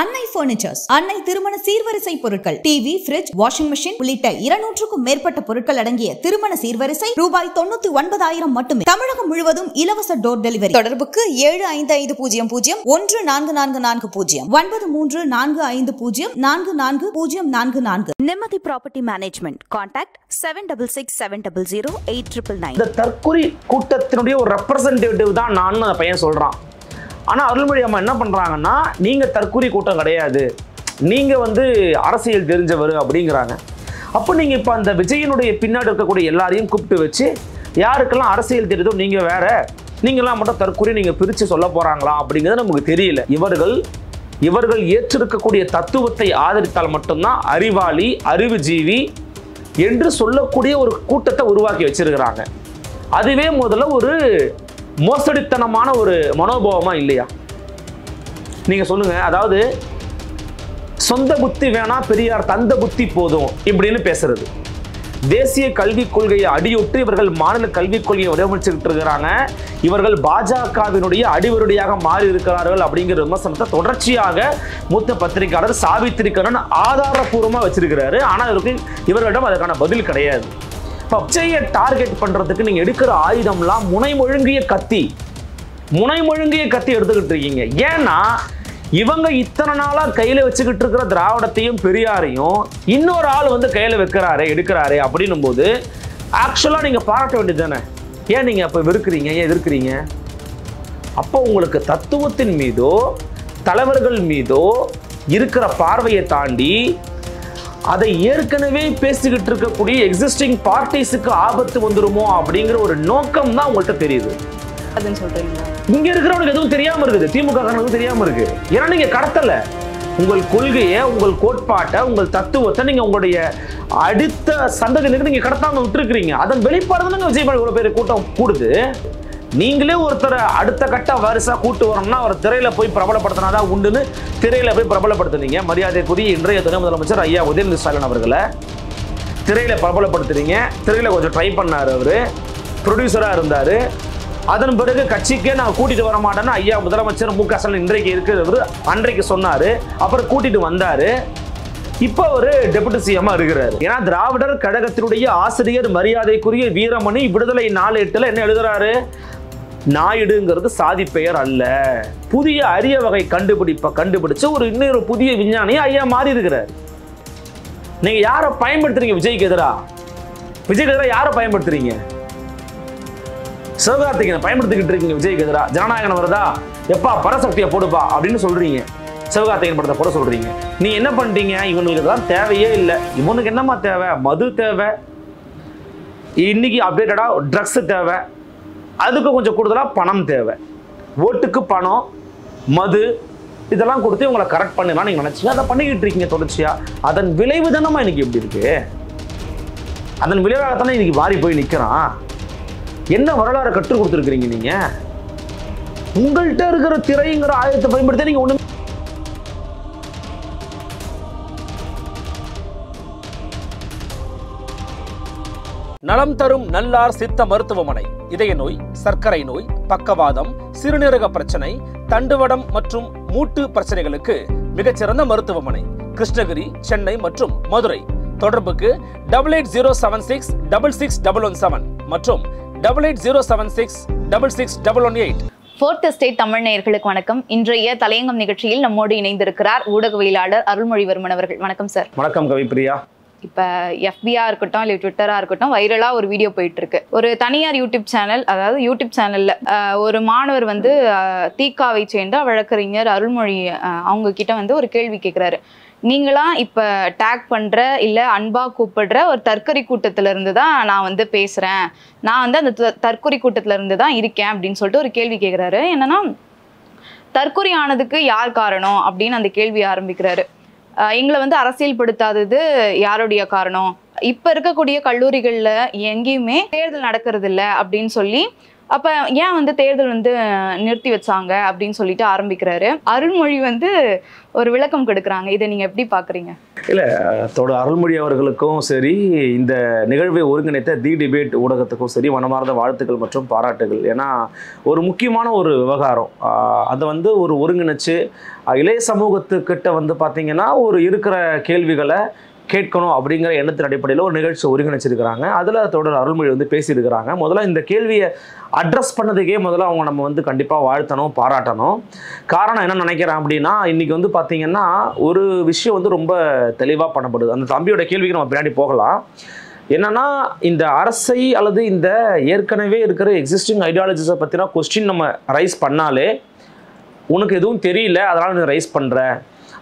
அன்னை பர்னிச்சர்ஸ், அன்னை திருமண சீர்வரிசை பொருட்கள், டிவி, ஃபிரிட்ஜ், வாஷிங் மெஷின் உள்ளிட்ட 200க்கும் மேற்பட்ட பொருட்கள் அடங்கிய திருமண சீர்வரிசை ரூபாய் 99,000 மட்டுமே. தமிழகம் முழுவதும் இலவச டோர் டெலிவரி. தொடர்புக்கு 7550144440 9345044044. நிம்மதி ப்ராப்பர்ட்டி மேனேஜ்மெண்ட். கான்டாக்ட் 7667008999. இந்த தற்கொலை கூட்டத்தினுடைய ஒரு ரெப்ரசன்டேட்டிவ் தான் நான் அந்த பையன் சொல்றான். ஆனா அருள்மொழி அம்மா என்ன பண்றாங்கன்னா, நீங்க தற்கொலை கூட்டம் கிடையாது, நீங்க அரசியல் தெரிஞ்சவர் அப்படிங்கிறாங்க. அப்போ நீங்க இப்ப அந்த விஜயனுடைய பின்னாடி இருக்கக்கூடிய எல்லாரையும் கூப்பிட்டு வச்சு யாருக்கெல்லாம் அரசியல் தெரியுதோ நீங்க வேற, நீங்களாம் மட்டும் தற்கொலை நீங்க பிரிச்சு சொல்ல போறாங்களா அப்படிங்கிறது நமக்கு தெரியல. இவர்கள் ஏற்றிருக்கக்கூடிய தத்துவத்தை ஆதரித்தால் மட்டும்தான் அறிவாளி, அறிவுஜீவி என்று சொல்லக்கூடிய ஒரு கூட்டத்தை உருவாக்கி வச்சிருக்கிறாங்க. அதுவே முதல்ல ஒரு மோசடித்தனமான ஒரு மனோபாவமா இல்லையா? நீங்க சொல்லுங்க. அதாவது சொந்த புத்தி வேணா, பெரியார் தந்த புத்தி போதும் இப்படின்னு பேசுறது. தேசிய கல்விக் கொள்கையை அடியொட்டு இவர்கள் மாநில கல்விக் கொள்கையை வடிவமைச்சுக்கிட்டு இருக்கிறாங்க. இவர்கள் பாஜகவினுடைய அடிவருடியாக மாறி இருக்கிறார்கள் அப்படிங்கிற விமர்சனத்தை தொடர்ச்சியாக மூத்த பத்திரிகையாளர் சாவித்திரி கண்ணன் ஆதாரபூர்வமா வச்சிருக்கிறாரு. ஆனா இவர்களிடம் அதுக்கான பதில் கிடையாது. விஜயை டார்கெட் பண்றதுக்கு நீங்க எடுக்கிற ஆயுதம்லாம் முனைமொழுங்கிய கத்தி எடுத்துக்கிட்டு இருக்கீங்க. ஏன்னா இவங்க இத்தனை நாளா கையில வச்சுக்கிட்டு இருக்கிற திராவிடத்தையும் பெரியாரையும் இன்னொரு ஆள் கையில எடுக்கிறாரு அப்படின்னும் போது ஆக்சுவலா நீங்க பாராட்ட வேண்டியது தானே. ஏன் நீங்க அப்ப வெறுக்கிறீங்க, ஏன் எதிர்க்கிறீங்க? அப்போ உங்களுக்கு தத்துவத்தின் மீதோ தலைவர்கள் மீதோ இருக்கிற பார்வையை தாண்டி அதை ஏற்கனவே பேசிக்கிட்டு இருக்கக்கூடிய எக்ஸிஸ்டிங் பார்ட்டிஸுக்கு ஆபத்து வந்துருமோ அப்படிங்கிற ஒரு நோக்கம் தான் உங்கள்கிட்ட தெரியுது. இங்க இருக்கிறவனுக்கு எதுவும் தெரியாம இருக்குது, திமுக தெரியாம இருக்கு. ஏன்னா நீங்க கடத்தல உங்கள் கொள்கையை, உங்கள் கோட்பாட்டை, உங்கள் தத்துவத்தை நீங்க உங்களுடைய அடுத்த சந்ததியினருக்கு நீங்க கடத்தாம விட்டுருக்கீங்க. அதன் வெளிப்பாடு தான் விஜய் இவ்வளவு பேர் கூட்டம் கூடுது. நீங்களே ஒருத்தரை அடுத்த கட்ட வாரிசா கூட்டு வரணும்னா அவர் திரையில போய் பிரபலப்படுத்தினாதான் உண்டுன்னு திரையில போய் பிரபலப்படுத்துனீங்க. மரியாதைக்குரிய இன்றைய துணை முதலமைச்சர் ஐயா உதயநிதி ஸ்டாலின் அவர்களை திரையில பிரபலப்படுத்துறீங்க. திரையில கொஞ்சம் ட்ரை பண்ணாரு, அவரு ப்ரொடியூசரா இருந்தாரு. அதன் பிறகு கட்சிக்கே நான் கூட்டிட்டு வர மாட்டேன்னு ஐயா முதலமைச்சர் மு க ஸ்டாலின் இன்றைக்கு இருக்கிறவர் அன்றைக்கு சொன்னாரு. அப்புறம் கூட்டிட்டு வந்தாரு. இப்ப ஒரு டெபுட்டி சிஎம் இருக்கிறாரு. ஏன்னா திராவிடர் கழகத்தினுடைய ஆசிரியர் மரியாதைக்குரிய வீரமணி விடுதலை 4/8 என்ன எழுதுறாரு? நாயுடுங்கிறது சாதி பெயர் அல்ல, புதிய அரிய வகை கண்டுபிடிச்ச இன்னொரு புதிய விஞ்ஞானியை ஐயா மாறி இருக்கிறார். நீங்க யாரை பயன்படுத்துறீங்க? விஜய்க்கு எதிராக யாரை பயன்படுத்துறீங்க? சிவகார்த்திகேயனை பயன்படுத்திக்கிட்டு இருக்கீங்க. விஜய்க்கு எதிராக ஜனநாயகன் வருதா, எப்பா பரசக்தியை போடுப்பா அப்படின்னு சொல்றீங்க. சிவகார்த்திகேயன் படத்தை போட சொல்றீங்க. நீ என்ன பண்ணிட்டீங்க? இவனுக்கு தான் தேவையே இல்லை. இவனுக்கு என்னமா தேவை? மது தேவை, இன்னைக்கு அப்டேட்டடா ட்ரக்ஸ் தேவை, அதுக்கு கொஞ்சம் கூடுதலா பணம் தேவை. ஓட்டுக்கு பணம், மது இதெல்லாம் கொடுத்து இவங்களை கரெக்ட் பண்ணலாம் நீங்க நினைச்சீங்க. அதை பண்ணிக்கிட்டு இருக்கீங்க தொடர்ச்சியா. அதன் விளைவு தானமா இன்னைக்கு எப்படி இருக்கு? அதன் விளைவாகத்தானே இன்னைக்கு மாறி போய் நிக்கிறான். என்ன வரலாறு கற்றுக் கொடுத்துருக்கீங்க நீங்க? உங்கள்கிட்ட இருக்கிற திரைங்கிற ஆயுதத்தை பயன்படுத்தி நீங்க ஒண்ணு நலம் தரும் நல்லார் சித்த மருத்துவமனை. இதய நோய், சர்க்கரை நோய், பக்கவாதம், சிறுநீரக பிரச்சனை, தண்டுவடம் மற்றும் மூட்டு பிரச்சனைகளுக்கு மிகச்சிறந்த மருத்துவமனை. கிருஷ்ணகிரி, சென்னை மற்றும் மதுரை. தொடர்புக்கு 8807666117 மற்றும் 8807666118. ஃபோர்த் எஸ்டேட் தமிழ் நேயர்களுக்கு வணக்கம். இன்றைய தலையங்கம் நிகழ்ச்சியில் நம்மோடு இணைந்திருக்கிறார் ஊடகவியலாளர் அருள்மொழிவர்மன் அவர்கள். வணக்கம் சார். வணக்கம் கவிப்பிரியா. இப்போ எஃபியா இருக்கட்டும் இல்லை ட்விட்டராக இருக்கட்டும், வைரலாக ஒரு வீடியோ போயிட்டு இருக்கு. ஒரு தனியார் யூடியூப் சேனல், அதாவது யூடியூப் சேனல்ல ஒரு மாணவர் தீகாவை சேர்ந்த வழக்கறிஞர் அருள்மொழி அவங்க கிட்ட ஒரு கேள்வி கேட்குறாரு. நீங்களாம் இப்போ டேக் பண்ணுற இல்லை அன்பாக கூப்பிடுற ஒரு தற்கொலை கூட்டத்திலேருந்து தான் நான் பேசுகிறேன், நான் அந்த தற்கொலை கூட்டத்திலேருந்து தான் இருக்கேன் அப்படின்னு சொல்லிட்டு ஒரு கேள்வி கேட்குறாரு. என்னன்னா, தற்கொலை ஆனதுக்கு யார் காரணம் அப்படின்னு அந்த கேள்வி ஆரம்பிக்கிறாரு. எங்களை அரசியல் படுத்தாதது யாருடைய காரணம்? இப்போ இருக்கக்கூடிய கல்லூரிகளில் எங்கேயுமே தேர்தல் நடக்கிறது இல்லை அப்படின்னு சொல்லி அப்ப ஏன் வந்து தேர்தல் வந்து நிறுத்தி வச்சாங்க அப்படின்னு சொல்லிட்டு ஆரம்பிக்கிறாரு. அருள்மொழி வந்து ஒரு விளக்கம் கொடுக்குறாங்க. இதை நீங்க எப்படி பாக்குறீங்க? இல்ல, அருள்மொழி அவர்களுக்கும் சரி, இந்த நிகழ்வை ஒருங்கிணைத்த தி டிபேட் ஊடகத்துக்கும் சரி மனமார்ந்த வாழ்த்துக்கள் மற்றும் பாராட்டுகள். ஏன்னா ஒரு முக்கியமான ஒரு விவகாரம், அதை வந்து ஒரு ஒருங்கிணைச்சு இளைய சமூகத்துக்கிட்ட வந்து பார்த்தீங்கன்னா ஒரு இருக்கிற கேள்விகளை கேட்கணும் அப்படிங்கிற எண்ணத்தின் அடிப்படையில் ஒரு நிகழ்ச்சி ஒருங்கிணைச்சிருக்கிறாங்க. அதில் தொடர் அருள்மொழி வந்து பேசியிருக்கிறாங்க. முதல்ல இந்த கேள்வியை அட்ரஸ் பண்ணதுக்கே முதல்ல அவங்க நம்ம வந்து கண்டிப்பாக வாழ்த்தணும், பாராட்டணும். காரணம் என்ன நினைக்கிறேன் அப்படின்னா, இன்றைக்கி வந்து பார்த்திங்கன்னா ஒரு விஷயம் வந்து ரொம்ப தெளிவாக பண்ணப்படுது. அந்த தம்பியோட கேள்விக்கு நம்ம பின்னாடி போகலாம். என்னென்னா, இந்த அரசை அல்லது இந்த ஏற்கனவே இருக்கிற எக்ஸிஸ்டிங் ஐடியாலஜிஸை பற்றினா கொஸ்டின் நம்ம ரைஸ் பண்ணாலே, உனக்கு எதுவும் தெரியல அதனால் நீ ரைஸ் பண்ணுற,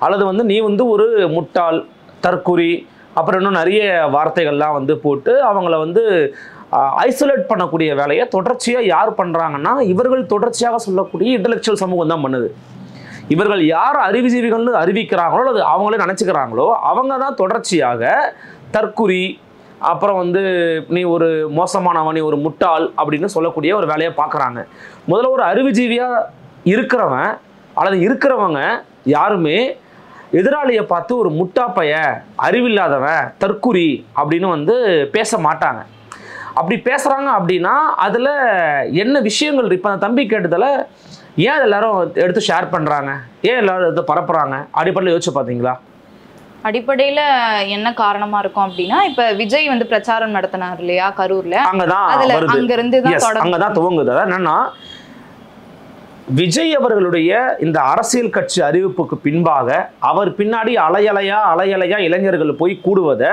அல்லது வந்து நீ வந்து ஒரு முட்டாள், தற்குறி, அப்புறம் இன்னும் நிறைய வார்த்தைகள்லாம் வந்து போட்டு அவங்கள வந்து ஐசோலேட் பண்ணக்கூடிய வேலையை தொடர்ச்சியாக யார் பண்ணுறாங்கன்னா, இவர்கள் தொடர்ச்சியாக சொல்லக்கூடிய இன்டலெக்சுவல் சமூகம் தான் பண்ணுது. இவர்கள் யார் அறிவுஜீவிகள்னு அறிவிக்கிறாங்களோ அல்லது அவங்களே நினச்சிக்கிறாங்களோ அவங்க தான் தொடர்ச்சியாக தற்குறி, அப்புறம் வந்து நீ ஒரு மோசமானவன், நீ ஒரு முட்டாள் அப்படின்னு சொல்லக்கூடிய ஒரு வேலையை பார்க்குறாங்க. முதல்ல ஒரு அறிவுஜீவியாக இருக்கிறவன் அல்லது இருக்கிறவங்க யாருமே எதிராளியை பார்த்து ஒரு முட்டாப்பைய, அறிவில்லாதவன், தற்குறி அப்படின்னு வந்து பேச மாட்டாங்க. அப்படி பேசுகிறாங்க அப்படின்னா அதில் என்ன விஷயங்கள், இப்போ அந்த தம்பி கேட்டதில் ஏன் எல்லாரும் எடுத்து ஷேர் பண்ணுறாங்க, ஏன் எல்லாரும் எடுத்து பரப்புகிறாங்க, அடிப்படையில் யோசிச்சு பார்த்தீங்களா? அடிப்படையில் என்ன காரணமாக இருக்கும் அப்படின்னா, இப்போ விஜய் வந்து பிரச்சாரம் நடத்தினார் இல்லையா கரூரில், அங்கேருந்து தான் துவங்குது. அதான் என்னன்னா, விஜய் அவர்களுடைய இந்த அரசியல் கட்சி அறிவிப்புக்கு பின்பாக அவர் பின்னாடி அலையலையா இளைஞர்கள் போய் கூடுவதை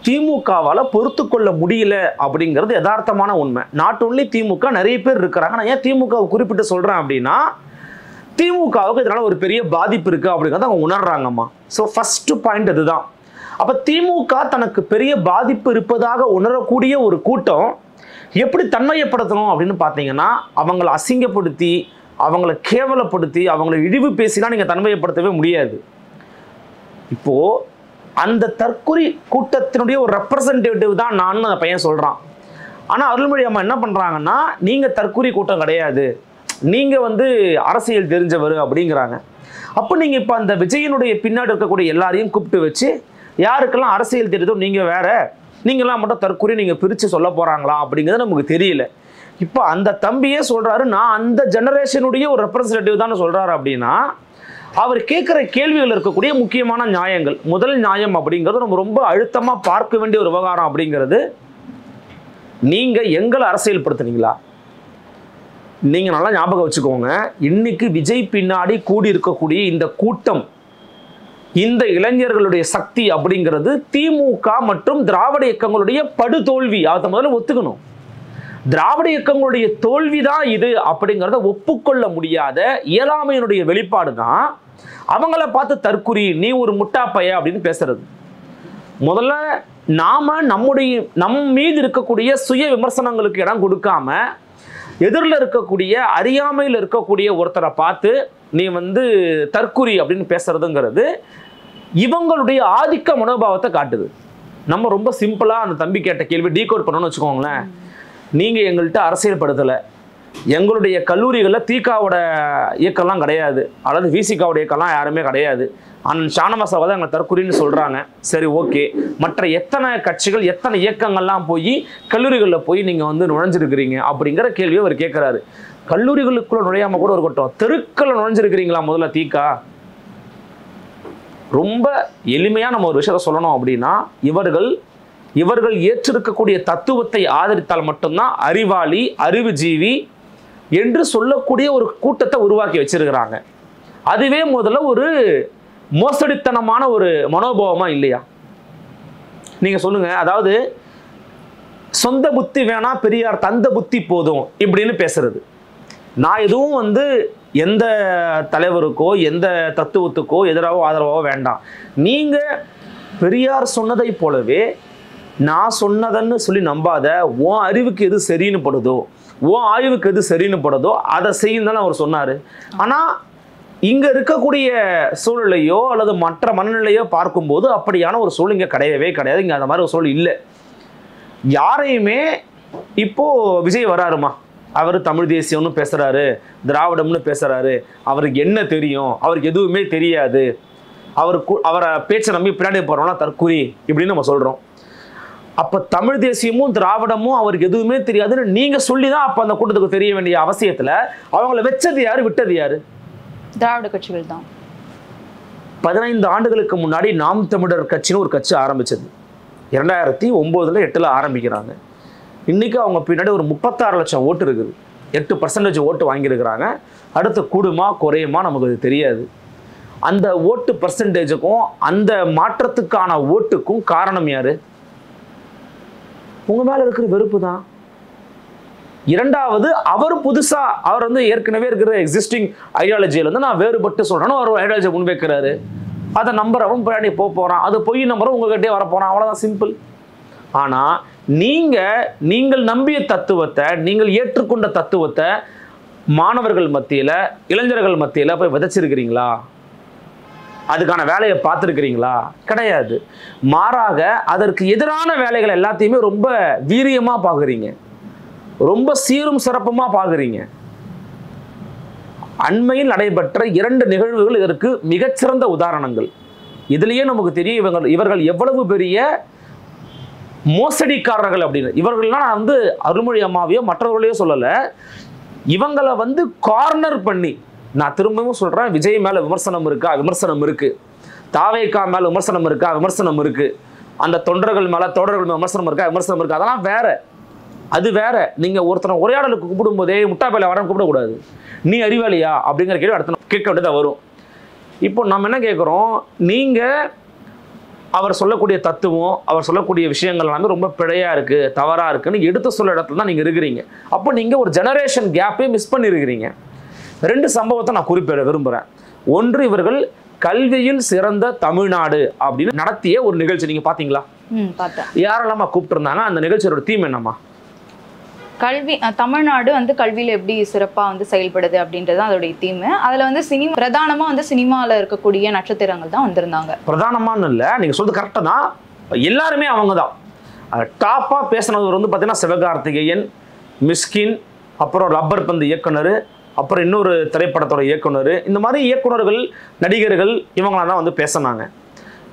திமுகவால் பொறுத்து கொள்ள முடியல அப்படிங்கிறது யதார்த்தமான உண்மை. நாட் ஒன்லி திமுக, நிறைய பேர் இருக்கிறாங்க. நான் ஏன் திமுகவை குறிப்பிட்டு சொல்கிறேன் அப்படின்னா, திமுகவுக்கு இதனால் ஒரு பெரிய பாதிப்பு இருக்குது அப்படிங்கிறத அவங்க உணர்றாங்கம்மா. ஸோ ஃபஸ்ட்டு பாயிண்ட் அதுதான். அப்போ திமுக தனக்கு பெரிய பாதிப்பு இருப்பதாக உணரக்கூடிய ஒரு கூட்டம் எப்படி தன்மையப்படுத்தணும் அப்படின்னு பார்த்தீங்கன்னா, அவங்களை அசிங்கப்படுத்தி, அவங்கள கேவலப்படுத்தி, அவங்களை இழிவு பேசினா நீங்கள் தன்மையப்படுத்தவே முடியாது. இப்போது அந்த தற்குறி கூட்டத்தினுடைய ஒரு ரெப்ரசன்டேட்டிவ் தான் நான் அந்த பையன் சொல்கிறான். ஆனால் அருள்மொழி அம்மா என்ன பண்ணுறாங்கன்னா, நீங்கள் தற்குறி கூட்டம் கிடையாது, நீங்கள் வந்து அரசியல் தெரிஞ்சவர் அப்படிங்கிறாங்க. அப்போ நீங்கள் இப்போ அந்த விஜயனுடைய பின்னாடி இருக்கக்கூடிய எல்லாரையும் கூப்பிட்டு வச்சு, யாருக்கெல்லாம் அரசியல் தெரியுதோ நீங்கள் வேற, நீங்களாம் மட்டும் தற்குறி நீங்கள் பிரித்து சொல்ல போகிறாங்களா அப்படிங்கிறது நமக்கு தெரியல. இப்போ அந்த தம்பியே சொல்கிறாரு, நான் அந்த ஜெனரேஷனுடைய ஒரு ரெப்ரசன்டேட்டிவ் தான் சொல்கிறாரு. அப்படின்னா அவர் கேட்குற கேள்விகள் இருக்கக்கூடிய முக்கியமான நியாயங்கள், முதல் நியாயம் அப்படிங்கிறது நம்ம ரொம்ப அழுத்தமாக பார்க்க வேண்டிய ஒரு விவகாரம் அப்படிங்கிறது, நீங்கள் எங்களை அரசியல்படுத்துனீங்களா? நீங்கள் நல்லா ஞாபகம் வச்சுக்கோங்க, இன்னைக்கு விஜய் பின்னாடி கூடி இருக்கக்கூடிய இந்த கூட்டம், இந்த இளைஞர்களுடைய சக்தி அப்படிங்கிறது திமுக மற்றும் திராவிட இயக்கங்களுடைய படுதோல்வி. அதை முதல்ல ஒத்துக்கணும். திராவிட இயக்கங்களுடைய தோல்விதான் இது அப்படிங்கிறத ஒப்புக்கொள்ள முடியாத இயலாமையினுடைய வெளிப்பாடு தான் அவங்கள பார்த்து தற்குறி, நீ ஒரு முட்டாப்பைய அப்படின்னு பேசுறது. முதல்ல நாம நம் மீது இருக்கக்கூடிய சுய விமர்சனங்களுக்கு இடம் கொடுக்காம, எதிரில் இருக்கக்கூடிய அறியாமையில் இருக்கக்கூடிய ஒருத்தரை பார்த்து நீ வந்து தற்குறி அப்படின்னு பேசுறதுங்கிறது இவங்களுடைய ஆதிக்க மனோபாவத்தை காட்டுது. நம்ம ரொம்ப சிம்பிளா அந்த தம்பி கேட்ட கேள்வி டீகோட் பண்ணணும்னு வச்சுக்கோங்களேன். நீங்கள் எங்கள்கிட்ட அரசியல்படுத்தலை, எங்களுடைய கல்லூரிகளில் தீகாவோட இயக்கம்லாம் கிடையாது, அல்லது விசிகாவோட இயக்கம்லாம் யாருமே கிடையாது, அண்ணன் ஷானவாசாவை தான் எங்களை தற்குறின்னு சொல்கிறாங்க. சரி, ஓகே, மற்ற எத்தனை கட்சிகள் எத்தனை இயக்கங்கள்லாம் போய் கல்லூரிகளில் போய் நீங்கள் வந்து நுழைஞ்சிருக்கிறீங்க அப்படிங்கிற கேள்வியை அவர் கேட்குறாரு. கல்லூரிகளுக்குள்ளே நுழையாமல் கூட ஒரு கட்டம் தெருக்களில் நுழைஞ்சிருக்கிறீங்களா முதல்ல தீகா? ரொம்ப எளிமையாக நம்ம ஒரு விஷயத்தை சொல்லணும் அப்படின்னா, இவர்கள் ஏற்றிருக்கக்கூடிய தத்துவத்தை ஆதரித்தால் மட்டும்தான் அறிவாளி, அறிவுஜீவி என்று சொல்லக்கூடிய ஒரு கூட்டத்தை உருவாக்கி வச்சிருக்கிறாங்க. அதுவே முதல்ல ஒரு மோசடித்தனமான ஒரு மனோபாவமா இல்லையா? நீங்க சொல்லுங்க. அதாவது சொந்த புத்தி வேணா, பெரியார் தந்த புத்தி போதும் இப்படின்னு பேசுறது. நான் எதுவும் வந்து எந்த தலைவருக்கோ எந்த தத்துவத்துக்கோ எதிராகவோ ஆதரவோ வேண்டாம். நீங்க பெரியார் சொன்னதை போலவே நான் சொன்னதன்னு சொல்லி நம்பாத, உன் அறிவுக்கு எது சரின்னு படுதோ, உன் ஆய்வுக்கு எது சரின்னு படுதோ அதை செய்யும் தானே அவர் சொன்னார். ஆனால் இங்கே இருக்கக்கூடிய சூழ்நிலையோ அல்லது மற்ற மனநிலையோ பார்க்கும்போது அப்படியான ஒரு சூழல் இங்கே கிடையவே கிடையாது. இங்கே அந்த மாதிரி ஒரு சூழல் இல்லை. யாரையுமே இப்போது விஜய் வராருமா, அவர் தமிழ் தேசியம்னு பேசுகிறாரு, திராவிடம்னு பேசுகிறாரு, அவருக்கு என்ன தெரியும், அவருக்கு எதுவுமே தெரியாது, அவரை பேச்சை நம்பி பின்னாடி போகிறோம்னா தற்குறி இப்படின்னு நம்ம சொல்கிறோம். அப்போ தமிழ் தேசியமும் திராவிடமும் அவருக்கு எதுவுமே தெரியாதுன்னு நீங்கள் சொல்லி தான் அப்போ அந்த கூட்டத்துக்கு தெரிய வேண்டிய அவசியத்தில் அவங்கள வச்சது யார், விட்டது யார்? திராவிட கட்சிகள் தான். 15 ஆண்டுகளுக்கு முன்னாடி நாம் தமிழர் கட்சின்னு ஒரு கட்சி ஆரம்பிச்சது. 2009 8 ஆரம்பிக்கிறாங்க. இன்னைக்கு அவங்க பின்னாடி ஒரு 36 லட்சம் ஓட்டு இருக்குது. 8% ஓட்டு வாங்கியிருக்கிறாங்க. அடுத்து கூடுமா குறையுமா நமக்கு அது தெரியாது. அந்த ஓட்டு பர்சன்டேஜுக்கும் அந்த மாற்றத்துக்கான ஓட்டுக்கும் காரணம் யாரு? உங்க மேல இருக்கிற வெறுப்பு தான். இரண்டாவது, அவர் புதுசா அவர் வந்து ஏற்கனவே இருக்கிற எக்ஸிஸ்டிங் ஐடியாலஜியில இருந்து நான் வேறுபட்டு சொல்றேன்னு ஒரு ஐடியாலஜி முன்வைக்கிறாரு. அதை நம்புறவன் பின்னாடி போறான், அது பொய் நம்புறவன் உங்ககிட்டே வரப்போறான், அவ்வளவுதான், சிம்பிள். ஆனா நீங்கள் நம்பிய தத்துவத்தை, நீங்கள் ஏற்றுக்கொண்ட தத்துவத்தை மாணவர்கள் மத்தியில, இளைஞர்கள் மத்தியில போய் விதைச்சிருக்கிறீங்களா? அதுக்கான வேலையை பார்த்துருக்கிறீங்களா? கிடையாது. மாறாக அதற்கு எதிரான வேலைகள் எல்லாத்தையுமே ரொம்ப வீரியமா பார்க்குறீங்க, ரொம்ப சீரும் சிறப்புமா பார்க்குறீங்க. அண்மையில் நடைபெற்ற 2 நிகழ்வுகள் இதற்கு மிகச்சிறந்த உதாரணங்கள். இதுலயே நமக்கு தெரியும் இவர்கள் எவ்வளவு பெரிய மோசடிக்காரர்கள் அப்படின்னு. இவர்கள்லாம் நான் வந்து அருள்மொழி அம்மாவையோ மற்றவர்களையோ சொல்லலை, இவங்களை வந்து கார்னர் பண்ணி, நான் திரும்பவும் சொல்றேன், விஜய் மேல விமர்சனம் இருக்கா? விமர்சனம் இருக்கு. தாவேகா மேல விமர்சனம் இருக்கா? விமர்சனம் இருக்கு. அந்த தொண்டர்கள் மேல விமர்சனம் இருக்கா? விமர்சனம் இருக்கு. அதெல்லாம் வேற, அது வேற. நீங்க ஒருத்தனை உரையாடலுக்கு கூப்பிடும் போதே முட்டாப்பையில வரன்னு கூப்பிடக்கூடாது. நீ அறிவாளியா அப்படிங்கிற கேள்வி அடுத்த கேட்க வேண்டியதா வரும். இப்போ நம்ம என்ன கேட்குறோம், நீங்க அவர் சொல்லக்கூடிய தத்துவம், அவர் சொல்லக்கூடிய விஷயங்கள் எல்லாமே ரொம்ப பிழையா இருக்கு, தவறா இருக்குன்னு எடுத்து சொல்ல இடத்துல தான் நீங்க இருக்கிறீங்க. அப்போ நீங்க ஒரு ஜெனரேஷன் கேப்பே மிஸ் பண்ணிருக்கிறீங்க. 2 சம்பவத்தை நான் குறிப்பிட விரும்புகிறேன். ஒன்று, இவர்கள் கல்வியில் சிறந்த தமிழ்நாடு அப்படின்னு நடத்திய ஒரு நிகழ்ச்சி நீங்க பாத்தீங்களா? யாரெல்லாமா கூப்பிட்டு இருந்தாங்க? அந்த நிகழ்ச்சியோட தீம் என்னம்மா? கல்வி, தமிழ்நாடு வந்து கல்வியில எப்படி சிறப்பா வந்து செயல்படுது அப்படின்றது அதோடைய தீம். அதுல வந்து பிரதானமா வந்து சினிமால இருக்கக்கூடிய நட்சத்திரங்கள் தான் வந்திருந்தாங்க. பிரதானமானு இல்ல, நீங்க சொல்றது கரெக்டா தான். எல்லாருமே அவங்க தான். டாப்பா பேசினது வந்து பாத்தீங்கன்னா சிவகார்த்திகேயன், மிஸ்கின், அப்புறம் ரப்பர் பந்து இயக்குனர், அப்புறம் இன்னொரு திரைப்படத்தோட இயக்குனர், இந்த மாதிரி இயக்குனர்கள், நடிகர்கள் இவங்களாம் தான் வந்து பேசினாங்க.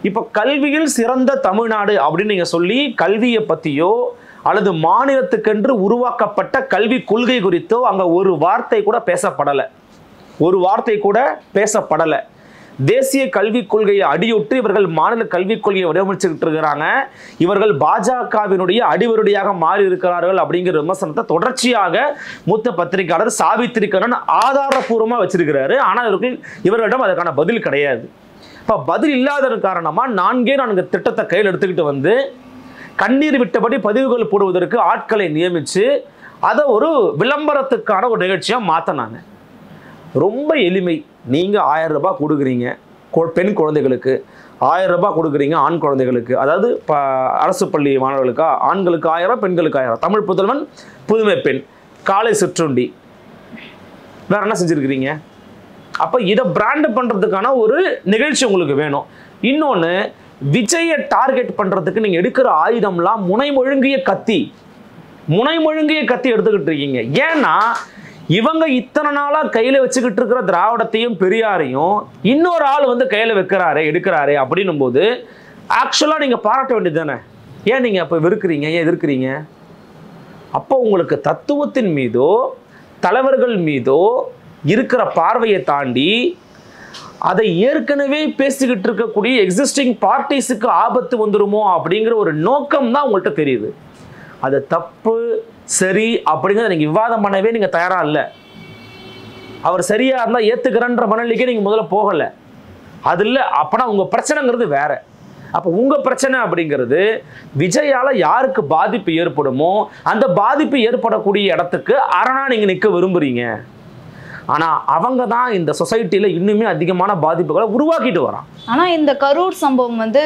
இப்போ கல்வியில் சிறந்த தமிழ்நாடு அப்படின்னு நீங்க சொல்லி கல்வியை பத்தியோ அல்லது மாநிலத்துக்கென்று உருவாக்கப்பட்ட கல்வி கொள்கை குறித்தோ அங்க ஒரு வார்த்தை கூட பேசப்படலை. ஒரு வார்த்தை கூட பேசப்படலை. தேசிய கல்விக் கொள்கையை அடியொட்டு இவர்கள் மாநில கல்விக் கொள்கையை வடிவமைச்சுக்கிட்டு இருக்கிறாங்க. இவர்கள் பாஜகவினுடைய அடிவருடியாக மாறி இருக்கிறார்கள் அப்படிங்கிற விமர்சனத்தை தொடர்ச்சியாக மூத்த பத்திரிகையாளர் சாவித்திரி கண்ணன் ஆதாரபூர்வமா வச்சிருக்கிறாரு. ஆனால் இவர்களிடம் அதற்கான பதில் கிடையாது. இப்போ பதில் இல்லாத காரணமா 4 திட்டத்தை கையில் எடுத்துக்கிட்டு வந்து கண்ணீர் விட்டபடி பதிவுகள் போடுவதற்கு ஆட்களை நியமிச்சு அதை ஒரு விளம்பரத்துக்கான ஒரு நிகழ்ச்சியா மாத்தினாங்க. ரொம்ப எளிமை. நீங்க 1000 ரூபாய் கொடுக்குறீங்க பெண் குழந்தைகளுக்கு, 1000 ரூபாய் கொடுக்குறீங்க ஆண் குழந்தைகளுக்கு. அதாவது அரசு பள்ளி மாணவர்களுக்கா, ஆண்களுக்கு 1000, பெண்களுக்கு 1000. தமிழ் புதல்வன், புதுமை பெண், காலை சிற்றுண்டி, வேற என்ன செஞ்சிருக்கிறீங்க? அப்ப இதை பிராண்ட் பண்றதுக்கான ஒரு நிகழ்ச்சி உங்களுக்கு வேணும். இன்னொன்னு, விஜயை டார்கெட் பண்றதுக்கு நீங்க எடுக்கிற ஆயுதம்லாம் முனைமொழுங்கிய கத்தி எடுத்துக்கிட்டு இருக்கீங்க. ஏன்னா இவங்க இத்தனை நாளா கையில வச்சுக்கிட்டு இருக்கிற திராவிடத்தையும் பெரியாரையும் இன்னொரு ஆள் வந்து கையில வைக்கிறாரு, எடுக்கிறாரு அப்படின்னும் போது ஆக்சுவலா நீங்க பாராட்ட வேண்டியது தானே. ஏன் நீங்க அப்ப வெறுக்கிறீங்க, ஏன் எதிர்க்கிறீங்க? அப்போ உங்களுக்கு தத்துவத்தின் மீதோ தலைவர்கள் மீதோ இருக்கிற பார்வையை தாண்டி அதை ஏற்கனவே பேசிக்கிட்டு இருக்கக்கூடிய எக்ஸிஸ்டிங் பார்ட்டிஸுக்கு ஆபத்து வந்துருமோ அப்படிங்கிற ஒரு நோக்கம் தான் உங்கள்கிட்ட தெரியுது. அது தப்பு சரி அப்படிங்கிறத நீங்க விவாதம் பண்ணவே நீங்க தயாரா இல்லை. அவர் சரியா இருந்தா ஏத்துக்கிறன்ற மனநிலைக்கே நீங்க முதல்ல போகல. அது இல்லை, அப்பனா உங்க பிரச்சனைங்கிறது வேற. அப்ப உங்க பிரச்சனை அப்படிங்கிறது விஜயால யாருக்கு பாதிப்பு ஏற்படுமோ அந்த பாதிப்பு ஏற்படக்கூடிய இடத்துக்கு அரணா நீங்க நிற்க விரும்புறீங்க. ஆனா அவங்க தான் இந்த சொசைட்டில இன்னுமே அதிகமான பாதிப்புகளை உருவாக்கிட்டு வரான். ஆனா இந்த கரூர் சம்பவம் வந்து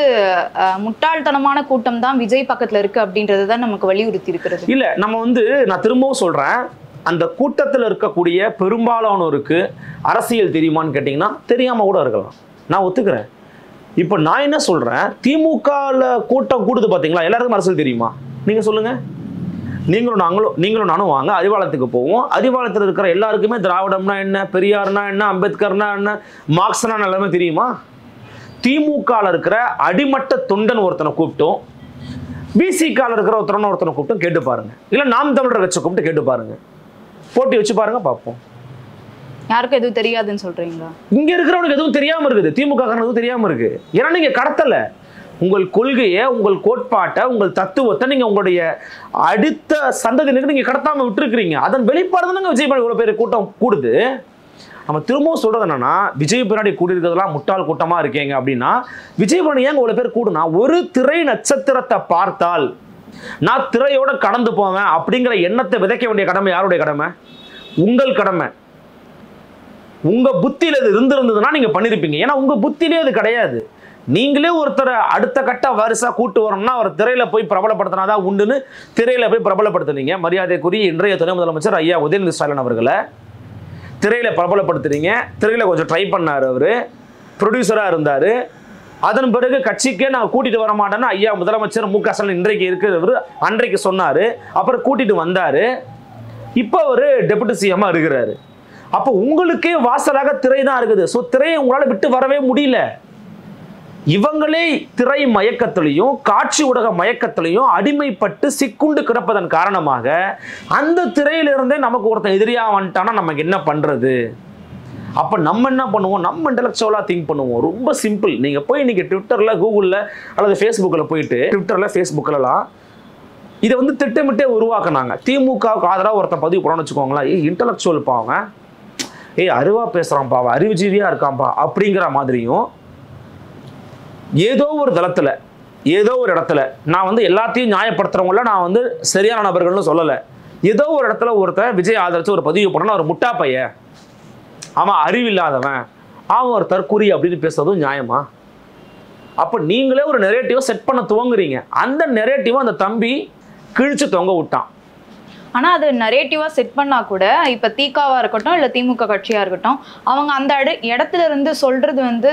முட்டாள்தனமான கூட்டம் தான் விஜய் பக்கத்துல இருக்கு அப்படின்றது தான் நமக்கு வலியுறுத்தி இருக்கிறது. இல்ல, நம்ம வந்து நான் திரும்பவும் சொல்றேன், அந்த கூட்டத்தில் இருக்கக்கூடிய பெரும்பாலானோருக்கு அரசியல் தெரியுமான்னு கேட்டீங்கன்னா தெரியாம கூட இருக்கலாம், நான் ஒத்துக்கிறேன். இப்போ நான் என்ன சொல்றேன், திமுகல கூட்டம் கூடுது பாத்தீங்களா, எல்லாருக்கும் அரசியல் தெரியுமா? நீங்க சொல்லுங்க. நீங்களும் நானும் வாங்க அறிவாலயத்துக்கு போவோம். அறிவாலயத்தில் இருக்கிற எல்லாருக்குமே திராவிடம்னா என்ன, பெரியார்னா என்ன, அம்பேத்கர்னா என்ன, மார்க்ஸ்னா எல்லாமே தெரியுமா? திமுகவில் இருக்கிற அடிமட்ட தொண்டன் ஒருத்தனை கூப்பிட்டோம், பிசிகால இருக்கிற ஒருத்தனை கூப்பிட்டோம், கேட்டு பாருங்க. இல்லை நாம் தமிழர் கட்சி கூப்பிட்டு கேட்டு பாருங்க, போட்டி வச்சு பாருங்க, பார்ப்போம். யாருக்கும் எதுவும் தெரியாதுன்னு சொல்றீங்களா? இங்க இருக்கிறவனுக்கு எதுவும் தெரியாம இருக்குது, திமுக எதுவும் தெரியாம இருக்கு. ஏன்னா நீங்க கடத்தல உங்கள் கொள்கையை, உங்கள் கோட்பாட்டை, உங்கள் தத்துவத்தை நீங்க உங்களுடைய அடுத்த சந்ததியினருக்கு நீங்க கடத்தாம விட்டுருக்கிறீங்க. அதன் வெளிப்பாடு தானே விஜய் இவ்வளவு பேர் கூட்டம் கூடுது. நம்ம திரும்பவும் சொல்றது என்னன்னா, விஜய் பின்னாடி கூடியிருக்கிறதுலாம் முட்டாள் கூட்டமா இருக்கீங்க அப்படின்னா, விஜய் பின்னாடி ஏங்க இவ்வளவு பேர் கூடுனா, ஒரு திரை நட்சத்திரத்தை பார்த்தால் நான் திரையோட கடந்து போவேன் அப்படிங்கிற எண்ணத்தை விதைக்க வேண்டிய கடமை யாருடைய கடமை? உங்கள் கடமை. உங்க புத்தியில இது இருந்திருந்ததுன்னா நீங்க பண்ணிருப்பீங்க. ஏன்னா உங்க புத்தியிலே அது கிடையாது. நீங்களே ஒருத்தரை அடுத்த கட்ட வரிசா கூட்டு வரணும்னா அவர் திரையில போய் பிரபலப்படுத்தினாதான் உண்டுன்னு திரையில போய் பிரபலப்படுத்துனீங்க. மரியாதைக்குரிய இன்றைய துணை முதலமைச்சர் ஐயா உதயநிதி ஸ்டாலின் அவர்களை திரையில பிரபலப்படுத்துறீங்க. திரையில கொஞ்சம் ட்ரை பண்ணாரு, அவரு ப்ரொடியூசரா இருந்தாரு. அதன் பிறகு கட்சிக்கே நான் கூட்டிட்டு வர மாட்டேன்னு ஐயா முதலமைச்சர் மு க ஸ்டாலின் இன்றைக்கு இருக்கிறவர் அன்றைக்கு சொன்னாரு. அப்புறம் கூட்டிட்டு வந்தாரு. இப்போ அவரு டெபுட்டி சிஎம்மா இருக்கிறாரு. அப்போ உங்களுக்கே வாசலாக திரை தான் இருக்குது. ஸோ திரையை உங்களால் விட்டு வரவே முடியல. இவங்களே திரை மயக்கத்திலையும் காட்சி ஊடக மயக்கத்திலையும் அடிமைப்பட்டு சிக்குண்டு கிடப்பதன் காரணமாக அந்த திரையிலிருந்தே நமக்கு ஒருத்தன் எதிரியா வந்துட்டானா நமக்கு என்ன பண்றது? அப்போ நம்ம என்ன பண்ணுவோம்? நம்ம இன்டெலெக்சுவலா திங்க் பண்ணுவோம். ரொம்ப சிம்பிள். நீங்க போய் இன்னைக்கு ட்விட்டர்ல, கூகுள்ல அல்லது ஃபேஸ்புக்கில் போயிட்டு, ட்விட்டர்ல ஃபேஸ்புக்கிலலாம் இதை வந்து திட்டமிட்டே உருவாக்குனாங்க. திமுகவுக்கு ஆதரவாக ஒருத்தன் பதிவு போடணும்னு வச்சுக்கோங்களேன், இன்டெலெக்சுவல் பாவங்க, அறிவா பேசுறான்ப்பா, அறிவுஜீவியா இருக்கான்ப்பா அப்படிங்கிற மாதிரியும், ஏதோ ஒரு தளத்துல ஏதோ ஒரு இடத்துல நான் வந்து எல்லாத்தையும் நியாயப்படுத்துறவங்கள நான் வந்து சரியான நபர்கள்னு சொல்லலை. ஏதோ ஒரு இடத்துல ஒருத்தர் விஜய் ஆதரிச்சு ஒரு பதிவு போனா ஒரு முட்டா பையன், அவன் அறிவில்லாதவன், அவன் ஒரு தற்கூரி அப்படின்னு பேசுறதும் நியாயமா? அப்போ நீங்களே ஒரு நெரேட்டிவை செட் பண்ண துவங்குறீங்க. அந்த நெரேட்டிவை அந்த தம்பி கிழிச்சு தொங்க விட்டான். ஆனா அது நரேட்டிவா செட் பண்ணா கூட இப்ப திகாவா இருக்கட்டும் இல்ல திமுக கட்சியா இருக்கட்டும், அவங்க அந்த இடத்துல இருந்து சொல்றது வந்து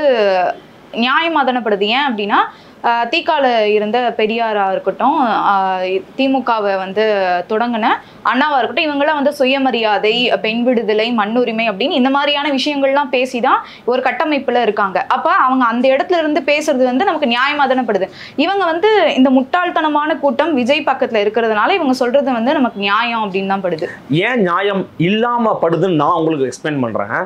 நியாயமாதனப்படுது. ஏன் அப்படின்னா, திகால இருந்த பெரியாரா இருக்கட்டும், திமுகவை வந்து தொடங்கின அண்ணாவா இருக்கட்டும், இவங்கெல்லாம் வந்து சுயமரியாதை, பெண் விடுதலை, மண்ணுரிமை அப்படின்னு இந்த மாதிரியான விஷயங்கள்லாம் பேசிதான் ஒரு கட்டமைப்புல இருக்காங்க. அப்ப அவங்க அந்த இடத்துல இருந்து பேசுறது வந்து நமக்கு நியாயமாதனப்படுது. இவங்க வந்து இந்த முட்டாள்தனமான கூட்டம் விஜய் பக்கத்துல இருக்கிறதுனால இவங்க சொல்றது வந்து நமக்கு நியாயம் அப்படின்னு தான் படுது. ஏன் நியாயம் இல்லாம படுதுன்னு நான் உங்களுக்கு எக்ஸ்பிளைன் பண்றேன்.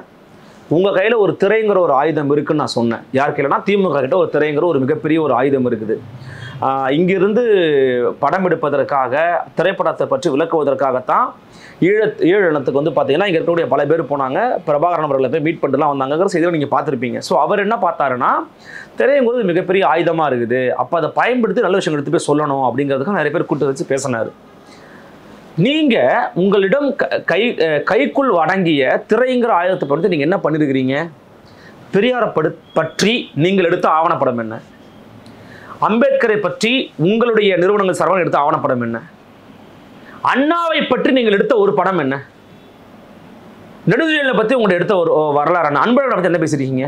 உங்க கையில ஒரு திரைங்கிற ஒரு ஆயுதம் இருக்குன்னு நான் சொன்னேன். யார் கையிலனா திமுக கிட்ட ஒரு திரைங்கிற ஒரு மிகப்பெரிய ஒரு ஆயுதம் இருக்குது. இங்கிருந்து படம் எடுப்பதற்காக, திரைப்படத்தை பற்றி விளக்குவதற்காகத்தான் ஈழத்துக்கு வந்து பார்த்தீங்கன்னா இங்கே இருக்கக்கூடிய பல பேர் போனாங்க. பிரபாகரன் அவர்களை போய் மீட் பண்ணிட்டுலாம் வந்தாங்கிற செய்தியை நீங்கள் பார்த்துருப்பீங்க. ஸோ அவர் என்ன பார்த்தாருன்னா, திரைங்கிறது மிகப்பெரிய ஆயுதமாக இருக்குது, அப்போ அதை பயன்படுத்தி நல்ல விஷயம் எடுத்து போய் சொல்லணும் அப்படிங்கிறதுக்கு நிறைய பேர் கூட்டு வச்சு பேசினார். நீங்க உங்களிடம் கைக்குள் அடங்கிய திரைங்கிற ஆயுதத்தை பற்றி நீங்க என்ன பண்ணிருக்கிறீங்க? பெரியாரை பற்றி நீங்கள் எடுத்த ஆவணப்படம் என்ன? அம்பேத்கரை பற்றி உங்களுடைய நிறுவனங்கள் சார்பாக எடுத்த ஆவணப்படம் என்ன? அண்ணாவை பற்றி நீங்கள் எடுத்த ஒரு படம் என்ன? நெடுஞ்செழியனை பற்றி உங்களுடைய எடுத்த ஒரு வரலாறு என்ன? அன்பழகனை பற்றி என்ன பேசிருக்கீங்க?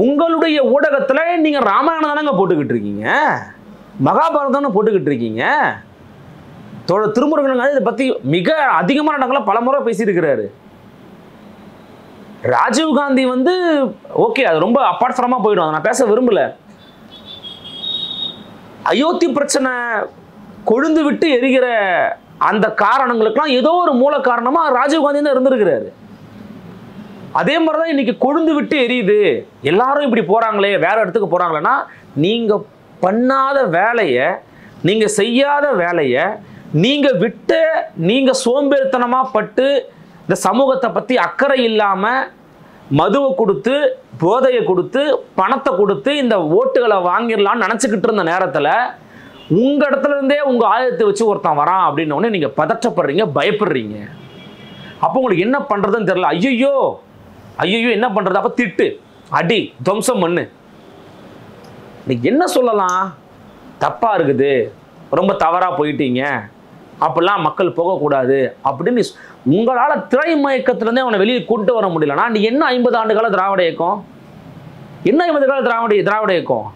உங்களுடைய ஊடகத்துல நீங்க ராமாயணம் தானங்க போட்டுக்கிட்டு இருக்கீங்க, மகாபாரதம் தானே போட்டுக்கிட்டு இருக்கீங்க. திருமுருகன் இதை பத்தி மிக அதிகமான இடங்களை பல முறை பேசியிருக்கிறாரு. ராஜீவ்காந்தி வந்து ஓகே, அது ரொம்ப அப்பார்ட் ஃப்ரமா போயிடும், அதை நான் பேச விரும்பல. அயோத்தி பிரச்சனை கொழுந்து விட்டு எரிகிற அந்த காரணங்களுக்கெல்லாம் ஏதோ ஒரு மூல காரணமா ராஜீவ்காந்தி தான் இருந்திருக்கிறாரு. அதே மாதிரிதான் இன்னைக்கு கொழுந்து விட்டு எரியுது, எல்லாரும் இப்படி போறாங்களே, வேற இடத்துக்கு போறாங்களேன்னா, நீங்க பண்ணாத வேலையை, நீங்க செய்யாத வேலையை, நீங்க விட்டு, நீங்க சோம்பேறித்தனமா பட்டு இந்த சமூகத்தை பத்தி அக்கறை இல்லாம மதுவை கொடுத்து, போதையை கொடுத்து, பணத்தை கொடுத்து இந்த ஓட்டுகளை வாங்கிடலாம்னு நினைச்சுக்கிட்டு இருந்த நேரத்தில் உங்க இடத்துல இருந்தே உங்க ஆயுதத்தை வச்சு ஒருத்தன் வரான் அப்படின்ன உடனே நீங்க பதற்றப்படுறீங்க, பயப்படுறீங்க. அப்போ உங்களுக்கு என்ன பண்றதுன்னு தெரியல. ஐயோ ஐயோ என்ன பண்றது? அப்ப திட்டு, அடி, துவம்சம் பண்ணு. நீங்க என்ன சொல்லலாம்? தப்பா இருக்குது, ரொம்ப தவறா போயிட்டீங்க, அப்படிலாம் மக்கள் போகக்கூடாது அப்படின்னு உங்களால் திரை மயக்கத்திலேருந்தே அவனை வெளியே கொண்டு வர முடியலன்னா நீ என்ன 50 ஆண்டு கால திராவிட இயக்கம்? என்ன 50 கால திராவிட இயக்கம்?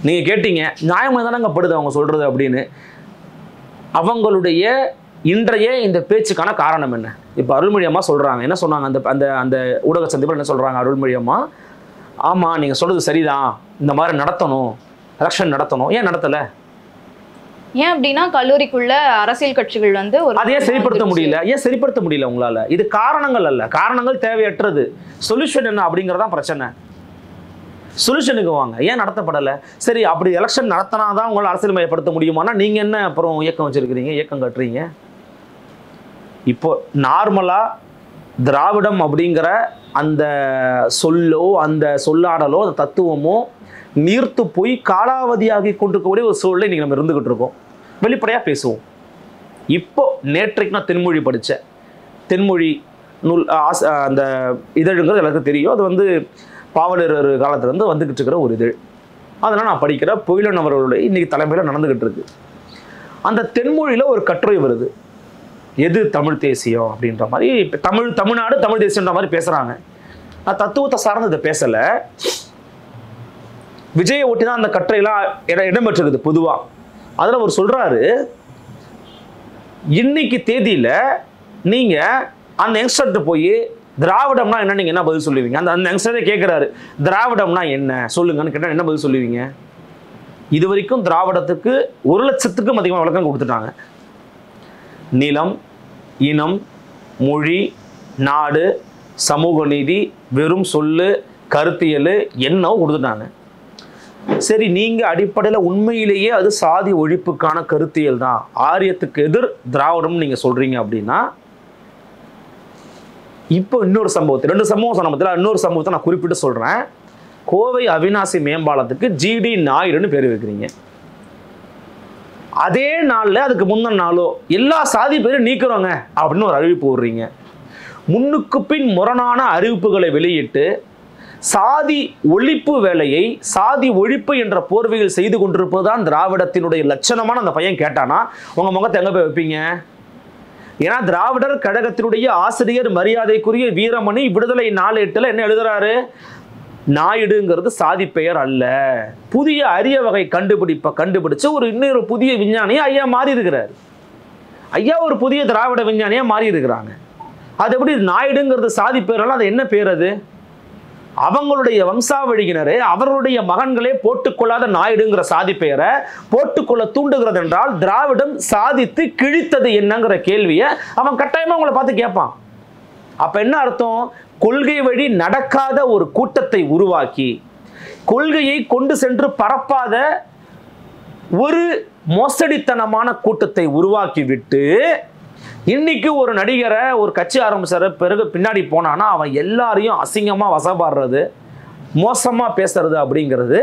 நீங்க கேட்டீங்க, நியாயமாக தானங்க படுது அவங்க சொல்றது அப்படின்னு. அவங்களுடைய இன்றைய இந்த பேச்சுக்கான காரணம் என்ன? இப்போ அருள்மொழி அம்மா சொல்றாங்க, என்ன சொன்னாங்க அந்த அந்த அந்த ஊடக சந்திப்பில் என்ன சொல்றாங்க அருள்மொழி அம்மா? ஆமா நீங்க சொல்றது சரிதான், இந்த மாதிரி நடத்தணும், எலெக்ஷன் நடத்தணும். ஏன் நடத்தல? ஏன் அப்படின்னா கல்லூரிக்குள்ள அரசியல் கட்சிகள் வந்து ஒரு அதையே சரிப்படுத்த முடியல. ஏன் சரிப்படுத்த முடியல உங்களால? இது காரணங்கள் அல்ல, காரணங்கள் தேவையற்றது. சொல்யூஷன் என்ன அப்படிங்கறதான் பிரச்சனை. சொல்யூஷனுக்கு வாங்க. ஏன் நடத்தப்படலை? சரி, அப்படி எலெக்ஷன் நடத்தினாதான் உங்களால் அரசியல் மையப்படுத்த முடியுமானா நீங்க என்ன அப்புறம் இயக்கம் வச்சிருக்கிறீங்க, இயக்கம் கட்டுறீங்க? இப்போ நார்மலா திராவிடம் அப்படிங்கிற அந்த சொல்லோ அந்த சொல்லாடலோ அந்த தத்துவமோ நீர்த்து போய் காலாவதியாகி கொண்டிருக்கக்கூடிய ஒரு சூழலை நீங்கள் நம்ம இருந்துகிட்டு இருக்கோம். வெளிப்படையாக பேசுவோம். இப்போ நேற்றைக்கு நான் தென்மொழி படித்தேன். தென்மொழி நூல் அந்த இதழுங்கிறது எல்லாருக்கும் தெரியும். அது வந்து பாவலர் காலத்துலேருந்து வந்துக்கிட்டு இருக்கிற ஒரு இதழ். அதனால் நான் படிக்கிற பொயிலன் அவர்களுடைய இன்னைக்கு தலைமையில் நடந்துகிட்டு இருக்கு. அந்த தென்மொழியில் ஒரு கட்டுரை வருது, எது தமிழ் தேசியம் அப்படின்ற மாதிரி. தமிழ்நாடு தமிழ் தேசியம்ன்ற மாதிரி பேசுகிறாங்க. நான் தத்துவத்தை சார்ந்து இதை பேசலை, விஜயை ஒட்டி தான் அந்த கட்டுரையெல்லாம் இடம்பெற்றிருக்குது பொதுவாக. அதில் அவர் சொல்கிறாரு, இன்னைக்கு தேதியில் நீங்கள் அந்த யங்ஸ்டர்கிட்ட போய் திராவிடம்னா என்ன நீங்கள் என்ன பதில் சொல்லுவீங்க? அந்த யங்ஸ்டரே கேட்குறாரு, திராவிடம்னா என்ன சொல்லுங்கன்னு கேட்டால் என்ன பதில் சொல்லுவீங்க? இது வரைக்கும் திராவிடத்துக்கு 1,00,000க்கும் அதிகமாக விளக்கம் கொடுத்துட்டாங்க. நிலம், இனம், மொழி, நாடு, சமூக நீதி, வெறும் சொல்லு, கருத்தியல் என்னவோ கொடுத்துட்டாங்க. சரி, நீங்க அடிப்படையில் உண்மையிலேயே அது சாதி ஒழிப்புக்கான கருத்தியல் தான், ஆரியத்துக்கு எதிர் திராவிடம் நீங்க சொல்றீங்க அப்படின்னா, இப்போ இன்னொரு சம்பவத்தை, 2 சம்பவம் சம்பவத்தில் இன்னொரு சம்பவத்தை நான் குறிப்பிட்டு சொல்றேன். கோவை அவிநாசி மேம்பாலத்துக்கு ஜிடி நாயுடுன்னு பேர் வைக்கிறீங்க. அதே நாளில் அதுக்கு முந்தின நாளோ எல்லா சாதி பேரும் நீக்கிறோங்க அப்படின்னு ஒரு அறிவிப்பு விடுறீங்க. முன்னுக்கு பின் முரணான அறிவிப்புகளை வெளியிட்டு சாதி ஒழிப்பு வேலையை சாதி ஒழிப்பு என்ற போர்வையில் செய்து கொண்டிருப்பதுதான் திராவிடத்தினுடைய லட்சணமான அந்த பையன் கேட்டானா உங்க முகத்தை எங்க போய் வைப்பீங்க? ஏன்னா திராவிடர் கழகத்தினுடைய ஆசிரியர் மரியாதைக்குரிய வீரமணி விடுதலை 4/8 என்ன எழுதுறாரு? நாயுடுங்கிறது சாதி பெயர் அல்ல, புதிய அரிய வகை கண்டுபிடிச்சு ஒரு இன்னொரு புதிய விஞ்ஞானியா ஐயா மாறி இருக்கிறார். ஐயா ஒரு புதிய திராவிட விஞ்ஞானியா மாறி இருக்கிறாங்க. அது எப்படி நாயுடுங்கிறது சாதி பெயரெல்லாம் அது என்ன பேர்? அது அவங்களுடைய வம்சாவழியினரே அவர்களுடைய மகன்களே போட்டுக்கொள்ளாத நாயுடுங்கிற சாதி பெயரை போட்டுக்கொள்ள தூண்டுகிறது என்றால் திராவிடம் சாதித்து கிழித்தது என்னங்கிற கேள்வியை அவன் கட்டாயமா உங்களை பார்த்து கேட்பான். அப்ப என்ன அர்த்தம்? கொள்கை வழி நடக்காத ஒரு கூட்டத்தை உருவாக்கி கொள்கையை கொண்டு சென்று பரப்பாத ஒரு மோசடித்தனமான கூட்டத்தை உருவாக்கி விட்டு இன்னைக்கு ஒரு நடிகரை ஒரு கட்சி ஆரம்பிச்சாரு பிறகு பின்னாடி போனானா அவன் எல்லாரையும் அசிங்கமா வசப்பாடுறது மோசமா பேசுறது அப்படிங்கிறது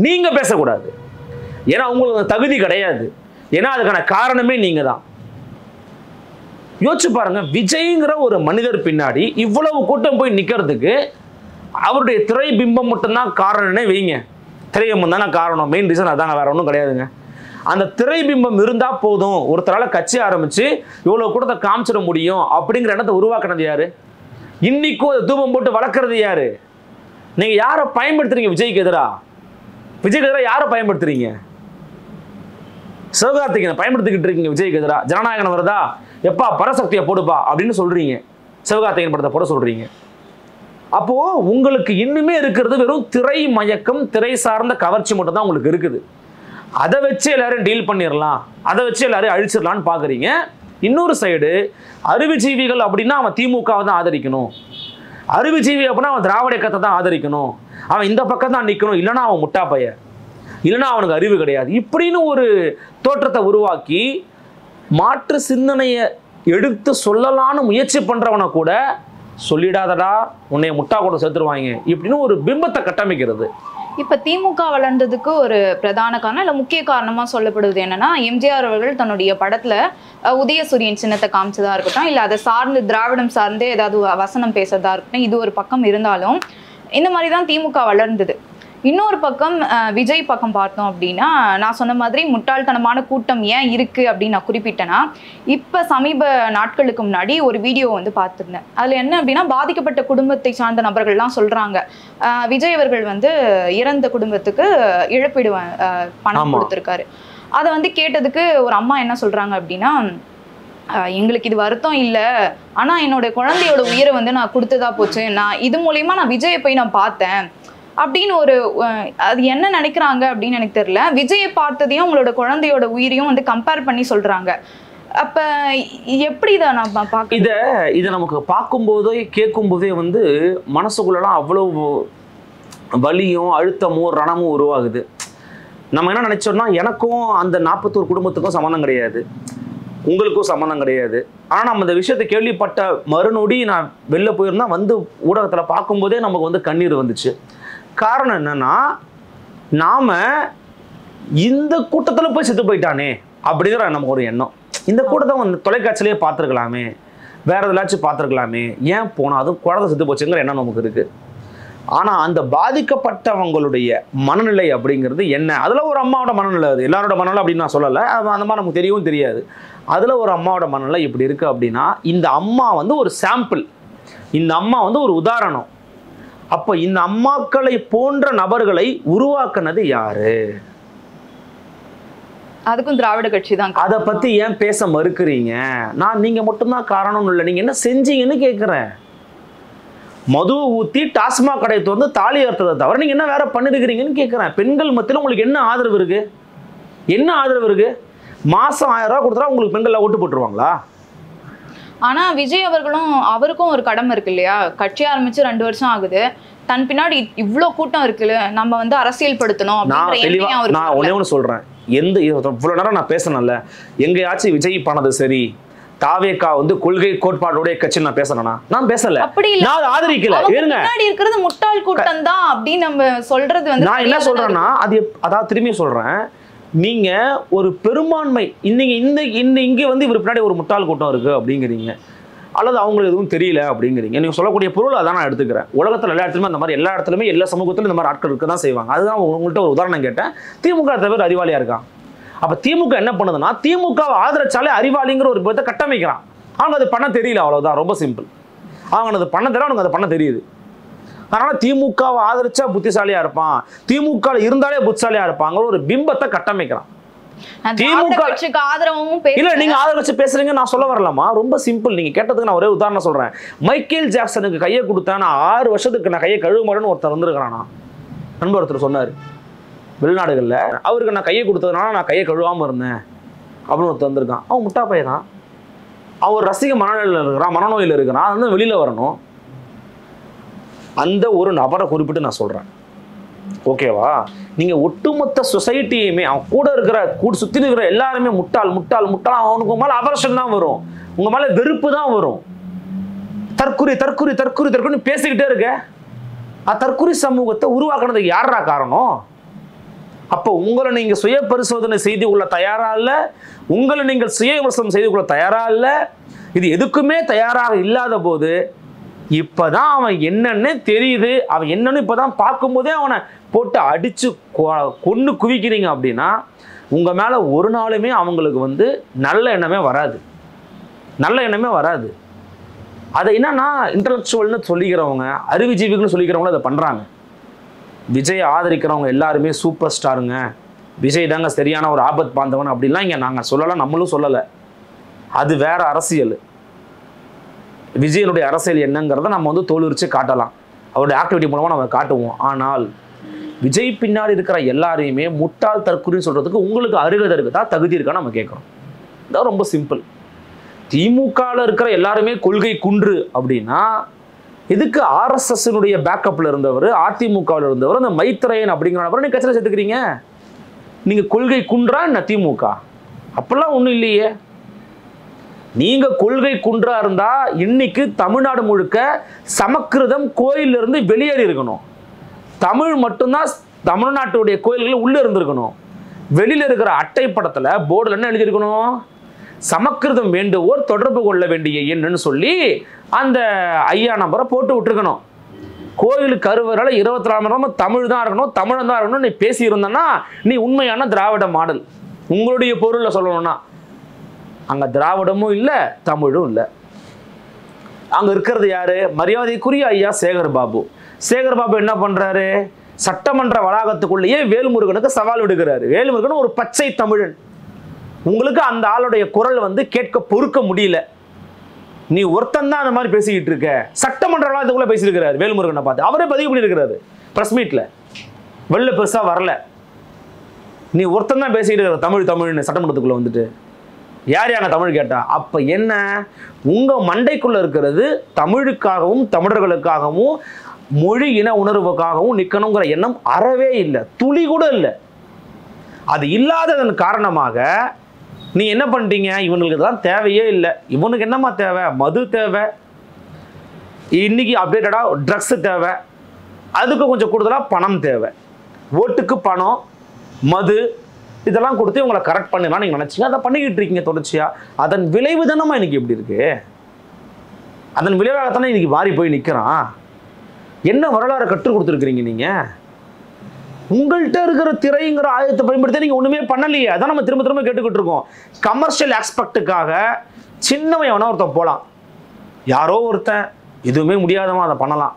நீங்க பேசக்கூடாது. ஏன்னா உங்களுக்கு தகுதி கிடையாது. ஏன்னா அதுக்கான காரணமே நீங்க தான். யோசிச்சு பாருங்க, விஜய்ங்கிற ஒரு மனிதர் பின்னாடி இவ்வளவு கூட்டம் போய் நிக்கிறதுக்கு அவருடைய திரை பிம்பம் மட்டும்தான் காரணம்னே வைங்க. திரைபிம்பம் தானே காரணம், மெயின் ரீசன் அதாங்க, வேற ஒன்றும் கிடையாதுங்க. அந்த திரைபிம்பம் இருந்தா போதும், ஒருத்தரால கட்சி ஆரம்பிச்சு இவ்வளவு கூட்டத்தை காமிச்சிட முடியும் அப்படிங்கிற எண்ணத்தை உருவாக்குனது யாரு? இன்னைக்கும் அதை தூபம் போட்டு வளர்க்கறது யாரு? நீங்க யாரை பயன்படுத்துறீங்க? விஜய்க்கு எதிராக யாரை பயன்படுத்துறீங்க? சிவகார்த்திகேயனை பயன்படுத்திக்கிட்டு இருக்கீங்க. விஜய்க்கு எதிராக ஜனநாயகன் வருதா, எப்பா பரசக்தியை போடுப்பா அப்படின்னு சொல்றீங்க, சிவகார்த்திகேயன் படத்தை போட சொல்றீங்க. அப்போ உங்களுக்கு இன்னுமே இருக்கிறது வெறும் திரை மயக்கம், திரை சார்ந்த கவர்ச்சி மட்டும் தான் உங்களுக்கு இருக்குது. அதை வச்சு எல்லாரும் டீல் பண்ணிடலாம், அதை வச்சு எல்லாரும் அழிச்சிடலான்னு பாக்குறீங்க. இன்னொரு சைடு அறிவுஜீவிகள் அப்படின்னா அவன் திமுகவை தான் ஆதரிக்கணும், அறிவுஜீவி அப்படின்னா அவன் திராவிட இயக்கத்தை தான் ஆதரிக்கணும், அவன் இந்த பக்கம் தான் நிற்கணும், இல்லைன்னா அவன் முட்டா பைய, இல்லைன்னா அவனுக்கு அறிவு கிடையாது இப்படின்னு ஒரு தோற்றத்தை உருவாக்கி மாற்று சிந்தனையை எடுத்து சொல்லலான்னு முயற்சி பண்றவனை கூட சொல்லிடாதடா உன்னைய முட்டா கூட சேர்த்துருவாங்க இப்படின்னு ஒரு பிம்பத்தை கட்டமைக்கிறது. இப்ப திமுக வளர்ந்ததுக்கு ஒரு பிரதான காரணம் இல்ல முக்கிய காரணமா சொல்லப்படுவது என்னன்னா, எம்ஜிஆர் அவர்கள் தன்னுடைய படத்துல உதயசூரியன் சின்னத்தை காமிச்சதா இருக்கட்டும், இல்ல அதை சார்ந்து திராவிடம் சார்ந்தே ஏதாவது வசனம் பேசுறதா இருக்கட்டும், இது ஒரு பக்கம் இருந்தாலும் இந்த மாதிரிதான் திமுக வளர்ந்தது. இன்னொரு பக்கம் விஜய் பக்கம் பார்த்தோம் அப்படின்னா, நான் சொன்ன மாதிரி முட்டாள்தனமான கூட்டம் ஏன் இருக்கு அப்படின்னு நான் குறிப்பிட்டேன்னா, இப்ப சமீப நாட்களுக்கு முன்னாடி ஒரு வீடியோ வந்து பார்த்துருந்தேன். அதுல என்ன அப்படின்னா, பாதிக்கப்பட்ட குடும்பத்தை சார்ந்த நபர்கள்லாம் சொல்றாங்க, விஜய் அவர்கள் வந்து இறந்த குடும்பத்துக்கு இழப்பீடு பணம் கொடுத்திருக்காரு. அதை வந்து கேட்டதுக்கு ஒரு அம்மா என்ன சொல்றாங்க அப்படின்னா, எங்களுக்கு இது வருத்தம் இல்லை, ஆனா என்னோட குழந்தையோட உயிரை வந்து நான் கொடுத்ததா போச்சு, நான் இது மூலியமா நான் விஜயை போய் நான் பார்த்தேன் அப்படின்னு ஒரு அது என்ன நினைக்கிறாங்க அப்படின்னு எனக்கு தெரியல. விஜயை பார்த்ததையும் உங்களோட குழந்தையோட உயிரையும் வந்து கம்பேர் பண்ணி சொல்றாங்க. அப்ப எப்படி இதை நான் பார்க்க இதை நமக்கு பார்க்கும்போதே கேட்கும்போதே வந்து மனசுக்குள்ளலாம் அவ்வளவு வலியும் அழுத்தமும் ரணமும் உருவாகுது. நம்ம என்ன நினைச்சோம்னா, எனக்கும் அந்த 41 குடும்பத்துக்கும் சம்மந்தம் கிடையாது, உங்களுக்கும் சம்மந்தம் கிடையாது. ஆனால் நம்ம இந்த விஷயத்தை கேள்விப்பட்ட மறுநொடி நான் வெளில போயிருந்தா வந்து ஊடகத்தில் பார்க்கும்போதே நமக்கு வந்து கண்ணீர் வந்துச்சு. காரணம் என்னன்னா, நாம இந்த கூட்டத்தில் போய் செத்து போயிட்டானே அப்படிங்கிற நமக்கு ஒரு எண்ணம். இந்த கூட்டத்தை வந்து தொலைக்காட்சியிலேயே பார்த்துருக்கலாமே, வேற எதாச்சும் பார்த்துருக்கலாமே, ஏன் போனால் அதுவும் குழந்தை செத்து போச்சுங்கிற எண்ணம் நமக்கு இருக்கு. ஆனால் அந்த பாதிக்கப்பட்டவங்களுடைய மனநிலை அப்படிங்கிறது என்ன, அதில் ஒரு அம்மாவோட மனநிலை, அது எல்லாரோட மனநிலை அப்படின்னு நான் சொல்லலை, அந்த மாதிரி நமக்கு தெரியவும் தெரியாது. அதில் ஒரு அம்மாவோட மனநிலை இப்படி இருக்குது அப்படின்னா, இந்த அம்மா வந்து ஒரு சாம்பிள், இந்த அம்மா வந்து ஒரு உதாரணம். அப்போ இந்த அம்மாக்களை போன்ற நபர்களை உருவாக்குனது யாரு? அதுக்கும் திராவிட கட்சி தான். அதை பற்றி ஏன் பேச மறுக்கிறீங்க? நீங்க மட்டும்தான் காரணம்னு இல்லை, நீங்க என்ன செஞ்சீங்கன்னு கேட்குறேன். மது ஊற்றி டாஸ்மாக் கடையை வந்து தாலி அறுத்ததை தவிர நீங்க என்ன வேற பண்ணிருக்கிறீங்கன்னு கேட்குறேன். பெண்கள் மத்தியில் உங்களுக்கு என்ன ஆதரவு இருக்கு? என்ன ஆதரவு இருக்கு? மாசம் 1000 ரூபா கொடுத்தா உங்களுக்கு பெண்கள் ஓட்டு போட்டுருவாங்களா? ஆனா விஜய் அவருக்கும் ஒரு கடமை இருக்கு இல்லையா? கட்சி ஆரம்பிச்சு 2 வருஷம் ஆகுது, தன் பின்னாடி இவ்வளோ கூட்டம் இருக்குல்ல, நம்ம வந்து அரசியல் படுத்தணும். நான் ஒன்னே ஒன்று சொல்றேன், இவ்வளவு நேரம் நான் பேசணும்ல, எங்கேயாச்சும் விஜய் பண்ணது சரி, தாவேகா வந்து கொள்கை கோட்பாடுடைய கட்சி நான் பேசணும்னா நான் பேசல, நான் ஆதரிக்கல. இருக்கிறது முட்டாள் கூட்டம் தான் அப்படின்னு நம்ம சொல்றது வந்து, நான் என்ன சொல்றேன்னா, அதாவது திரும்பி சொல்றேன், நீங்க ஒரு பெரும்பான்மை இங்க வந்து இவர் பின்னாடி ஒரு முட்டாள் கூட்டம் இருக்கு அப்படிங்கிறீங்க, அல்லது அவங்களுக்கு எதுவும் தெரியல அப்படிங்கிறீங்க. நீங்க சொல்லக்கூடிய பொருள் அதான் நான் எடுத்துக்கிறேன். உலகத்தில் எல்லா இடத்துலையுமே அந்த மாதிரி, எல்லா இடத்துலையுமே எல்லா சமூகத்திலும் இந்த மாதிரி ஆட்கள் இருக்க தான் செய்வாங்க. அதுதான் உங்கள்கிட்ட ஒரு உதாரணம் கேட்டேன். திமுக தவிர அறிவாளியா இருக்கான். அப்ப திமுக என்ன பண்ணுதுன்னா, திமுகவை ஆதரிச்சாலே அறிவாளிங்கிற ஒரு விதத்தை கட்டமைக்கிறான். அவங்க அது பண்ண தெரியல, அவ்வளவுதான், ரொம்ப சிம்பிள். அவங்க அது பண்ண தெரியல, அவனுக்கு அதை பண்ண தெரியுது. அதனால திமுகவை ஆதரிச்சா புத்திசாலியா இருப்பான், திமுக இருந்தாலே புத்திசாலியா இருப்பாங்க ஒரு பிம்பத்தை கட்டமைக்கிறான். திமுக இல்ல, நீங்க ஆதரவு பேசுறீங்க, நான் சொல்ல வரலாமா? ரொம்ப சிம்பிள். நீங்க கேட்டதுக்கு நான் ஒரே உதாரணம் சொல்றேன். மைக்கேல் ஜாக்சனுக்கு கையை கொடுத்தேன், நான் 6 வருஷத்துக்கு நான் கையை கழுவ மாட்டேன்னு ஒருத்தர் வந்திருக்கிறானா, நண்பர் ஒருத்தர் சொன்னாரு வெளிநாடுகள்ல. அவருக்கு நான் கையை கொடுத்ததுனால நான் கையை கழுவாம இருந்தேன் அப்படின்னு ஒருத்தர் வந்திருக்கான். அவன் முட்டா பையன் தான். அவர் ரசிக மனநிலையில் இருக்கிறான், மனநோயில் இருக்கிறான், அது வெளியில வரணும். அந்த ஒரு நபரை குறிப்பிட்டு நான் சொல்றேன், ஓகேவா? நீங்க ஒட்டுமொத்த சொசைட்டியுமே, அவன் கூட இருக்கிற சுத்தி இருக்கிற எல்லாருமே முட்டாள் முட்டாள் முட்டாள், அவனுக்கு மேல அவர்ஷன் தான் வரும், உங்க மேல வெறுப்பு தான் வரும். தற்குறி தற்குறி தற்குறி தற்குறி பேசிக்கிட்டே இருக்க. தற்குறி சமூகத்தை உருவாக்குறதுக்கு யாரா காரணம்? அப்போ உங்களை நீங்க சுய பரிசோதனை செய்து கொள்ள தயாரா இல்ல, உங்களை நீங்கள் சுய விமர்சனம் செய்து கொள்ள தயாரா இல்ல, இது எதுக்குமே தயாராக இல்லாத போது இப்பதான் அவன் என்னன்னு தெரியுது, அவன் என்னன்னு இப்பதான் பார்க்கும்போதே அவனை போட்டு அடிச்சு கொன்னு குவிக்கிறீங்க அப்படின்னா, உங்க மேல ஒரு நாளுமே அவங்களுக்கு வந்து நல்ல எண்ணமே வராது, நல்ல எண்ணமே வராது. அதை என்னன்னா, இன்டலெக்சுவல்னு சொல்லிக்கிறவங்க, அறிவுஜீவிகள்னு சொல்லிக்கிறவங்களும் அதை பண்றாங்க. விஜய் ஆதரிக்கிறவங்க எல்லாருமே சூப்பர் ஸ்டாருங்க, விஜய் தாங்க சரியான ஒரு ஆபத் பாந்தவன் அப்படின்லாம் இங்கே நாங்கள் சொல்லலாம், நம்மளும் சொல்லலை. அது வேற அரசியல். விஜயனுடைய அரசியல் என்னங்கிறத நம்ம வந்து தோலுரிச்சு காட்டலாம், அவருடைய ஆக்டிவிட்டி மூலமாக நம்ம காட்டுவோம். ஆனால் விஜய் பின்னாடி இருக்கிற எல்லாரையுமே முட்டாள் தற்குறின்னு சொல்கிறதுக்கு உங்களுக்கு அருகதை இருக்குதா, தகுதி இருக்கான்னு நம்ம கேட்குறோம். இதான் ரொம்ப சிம்பிள். திமுகவில் இருக்கிற எல்லாருமே கொள்கை குன்று அப்படின்னா, இதுக்கு ஆர்எஸ்எஸ்னுடைய பேக்கப்ல இருந்தவர், அதிமுகவில் இருந்தவர், அந்த மைத்ரேயன் அப்படிங்கிற நபரை நீங்க கட்சியில் சேர்த்துக்கிறீங்க. நீங்க கொள்கை குன்றா என்ன திமுக? அப்பெல்லாம் ஒன்றும் இல்லையே. நீங்க கொள்கை குன்றா இருந்தா இன்னைக்கு தமிழ்நாடு முழுக்க சமஸ்கிருதம் கோயிலிருந்து இருந்து வெளியேறி இருக்கணும். தமிழ் மட்டும்தான் தமிழ்நாட்டுடைய கோயில்கள் உள்ள இருந்திருக்கணும். வெளியில இருக்கிற அட்டை படத்துல போர்டுல என்ன எழுதியிருக்கணும்? சமஸ்கிருதம் வேண்டுவோர் தொடர்பு கொள்ள வேண்டிய என்னன்னு சொல்லி அந்த ஐயா நம்பரை போட்டு விட்டுருக்கணும். கோயிலுக்கு கருவறையில 24 மணி நேரமும் தமிழ் தான் இருக்கணும், தமிழ் தான் இருக்கணும் நீ பேசி இருந்தன்னா நீ உண்மையான திராவிட மாடல். உங்களுடைய பொருளை சொல்லணும்னா அங்க திராவிடமும் இல்லை, தமிழும் இல்லை. அங்க இருக்கிறது யாரு? மரியாதைக்குரிய ஐயா சேகர் பாபு. சேகர் பாபு என்ன பண்றாரு? சட்டமன்ற வளாகத்துக்குள்ளேயே வேல்முருகனுக்கு சவால் விடுகிறாரு. வேல்முருகன் ஒரு பச்சை தமிழன். உங்களுக்கு அந்த ஆளுடைய குரல் வந்து கேட்க பொறுக்க முடியல. நீ ஒருத்தன் தான் அந்த மாதிரி பேசிக்கிட்டு இருக்க. சட்டமன்ற வளாகத்துக்குள்ள பேசியிருக்கிறாரு வேல்முருகனை பார்த்து. அவரே பதிவு பண்ணியிருக்கிறாரு பிரஸ் மீட்ல. வெளில பெருசா வரல. நீ ஒருத்தன் தான் பேசிக்கிட்டு இருக்கிற தமிழ் தமிழ்னு சட்டமன்றத்துக்குள்ள வந்துட்டு யார் யாங்க தமிழ் கேட்டா? அப்ப என்ன, உங்க மண்டைக்குள்ள இருக்கிறது தமிழுக்காகவும் தமிழர்களுக்காகவும் மொழி இன உணர்வுக்காகவும் நிக்கணுங்கிற எண்ணம் அறவே இல்லை, துளி கூட இல்லை. அது இல்லாததன் காரணமாக நீ என்ன பண்ணிட்டீங்க, இவனுக்கு தான் தேவையே இல்லை. இவனுக்கு என்னமா தேவை? மது தேவை, இன்னைக்கு அப்டேட்டடா ட்ரக்ஸ் தேவை, அதுக்கு கொஞ்சம் கூடுதலா பணம் தேவை. ஓட்டுக்கு பணம், மது, இதெல்லாம் கொடுத்து உங்களை கரெக்ட் பண்ணலாம் நீங்க நினைச்சீங்க. அதை பண்ணிக்கிட்டு இருக்கீங்க தொடர்ச்சியா. அதன் விளைவு தானமா இன்னைக்கு எப்படி இருக்கு? அதன் விளைவாகத்தானே இன்னைக்கு மாறி போய் நிற்கிறான். என்ன வரலாறு கற்றுக் கொடுத்துருக்கிறீங்க நீங்க? உங்கள்கிட்ட இருக்கிற திரைங்கிற ஆயுதத்தை பயன்படுத்தி நீங்க ஒண்ணுமே பண்ணலையே. அதான் நம்ம திரும்ப திரும்ப கேட்டுக்கிட்டு இருக்கோம். கமர்ஷியல் ஆஸ்பெக்டுக்காக சின்னவன் எவனோ ஒருத்தன் போலாம், யாரோ ஒருத்தன் எதுவுமே முடியாதவன் அதை பண்ணலாம்.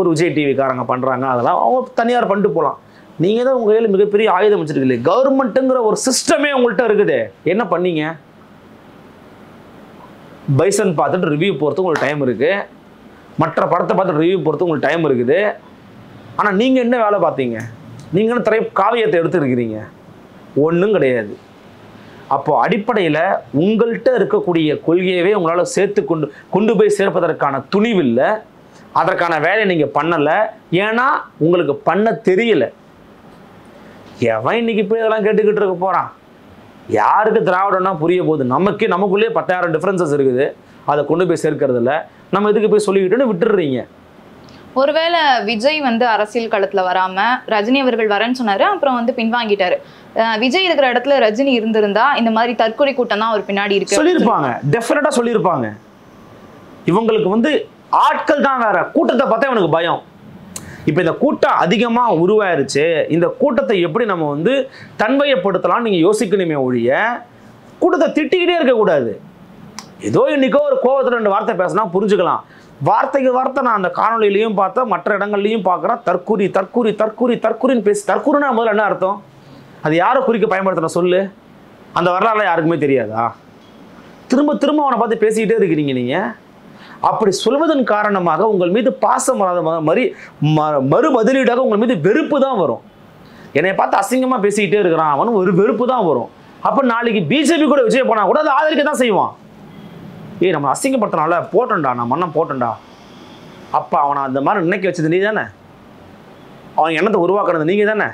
ஒரு விஜய் டிவிக்காரங்க பண்றாங்க, அதெல்லாம் அவங்க தனியார் பண்ணிட்டு போகலாம். நீங்க தான் உங்க கையில் மிகப்பெரிய ஆயுதம் வச்சிருக்கீங்க. கவர்மெண்ட்டுங்கிற ஒரு சிஸ்டமே உங்கள்கிட்ட இருக்குது. என்ன பண்ணீங்க? பைசன் பார்த்துட்டு ரிவ்யூ போகிறதுக்கு உங்களுக்கு டைம் இருக்கு, மற்ற படத்தை பார்த்துட்டு ரிவ்யூ போகிறதுக்கு உங்களுக்கு டைம் இருக்குது. ஆனால் நீங்க என்ன வேலை பார்த்தீங்க? நீங்க என்ன காவியத்தை எடுத்துருக்கிறீங்க? ஒன்றும் கிடையாது. அப்போ அடிப்படையில் உங்கள்கிட்ட இருக்கக்கூடிய கொள்கையவே உங்களால் சேர்த்து கொண்டு போய் சேர்ப்பதற்கான துணிவில்லை. அதற்கான வேலையை நீங்க பண்ணலை. ஏன்னா உங்களுக்கு பண்ண தெரியல. எவன் இன்னைக்கு போய் இதெல்லாம் கேட்டுக்கிட்டு இருக்க போறான்? யாருக்கு திராவிடம்னா புரிய போகுது? நமக்குள்ளேயே 10,000 டிஃபரன்சஸ் இருக்குது. அதை கொண்டு போய் சேர்க்கறது இல்லை. நம்ம இதுக்கு போய் சொல்லிக்கிட்டுன்னு விட்டுடுறீங்க. ஒருவேளை விஜய் வந்து அரசியல் களத்துல வராம ரஜினி அவர்கள் வரேன்னு சொன்னாரு, அப்புறம் வந்து பின்வாங்கிட்டாரு. விஜய் இருக்கிற இடத்துல ரஜினி இருந்திருந்தா இந்த மாதிரி தற்கொலை கூட்டம் தான் அவர் பின்னாடி இருக்கு சொல்லியிருப்பாங்க. டெஃபினட்டா சொல்லியிருப்பாங்க. இவங்களுக்கு வந்து ஆட்கள் தான் வேற, கூட்டத்தை பார்த்தா இவனுக்கு பயம். இப்போ இந்த கூட்டம் அதிகமாக உருவாயிருச்சு, இந்த கூட்டத்தை எப்படி நம்ம வந்து தன்மையப்படுத்தலாம் நீங்கள் யோசிக்கணுமே ஒழிய கூட்டத்தை திட்டிக்கிட்டே இருக்கக்கூடாது. ஏதோ இன்னைக்கோ ஒரு கோவத்தில் 2 வார்த்தை பேசினா புரிஞ்சுக்கலாம். வார்த்தைக்கு வார்த்தை நான் அந்த காணொலியிலையும் பார்த்தேன், மற்ற இடங்கள்லையும் பார்க்குறேன். தற்கூரி தற்கூரி தற்கூரி தற்கூரின்னு பேசி, தற்கூரினா முதல்ல என்ன அர்த்தம்? அது யாரை குறிக்க பயன்படுத்தின சொல்லு? அந்த வரலாறுல யாருக்குமே தெரியாதா? திரும்ப திரும்ப அவனை பார்த்து பேசிக்கிட்டே இருக்கிறீங்க நீங்கள். அப்படி சொல்வதன் காரணமாக உங்கள் மீது பாசம் வராத மறு பதிலீடாக உங்கள் மீது வெறுப்பு தான் வரும். என்னை பார்த்து அசிங்கமாக பேசிக்கிட்டே இருக்கிறான் அவன், ஒரு வெறுப்பு தான் வரும். அப்போ நாளைக்கு பிஜேபி கூட விஜய் போனால் கூட அதை ஆதரிக்க தான் செய்வான். நம்ம அசிங்கப்படுத்தினால போட்டண்டா, நான் மண்ணம் போட்டண்டா. அப்போ அவனை அந்த மாதிரி நினைக்க வச்சது நீ தானே, அவன் எண்ணத்தை உருவாக்குறது நீங்கள் தானே.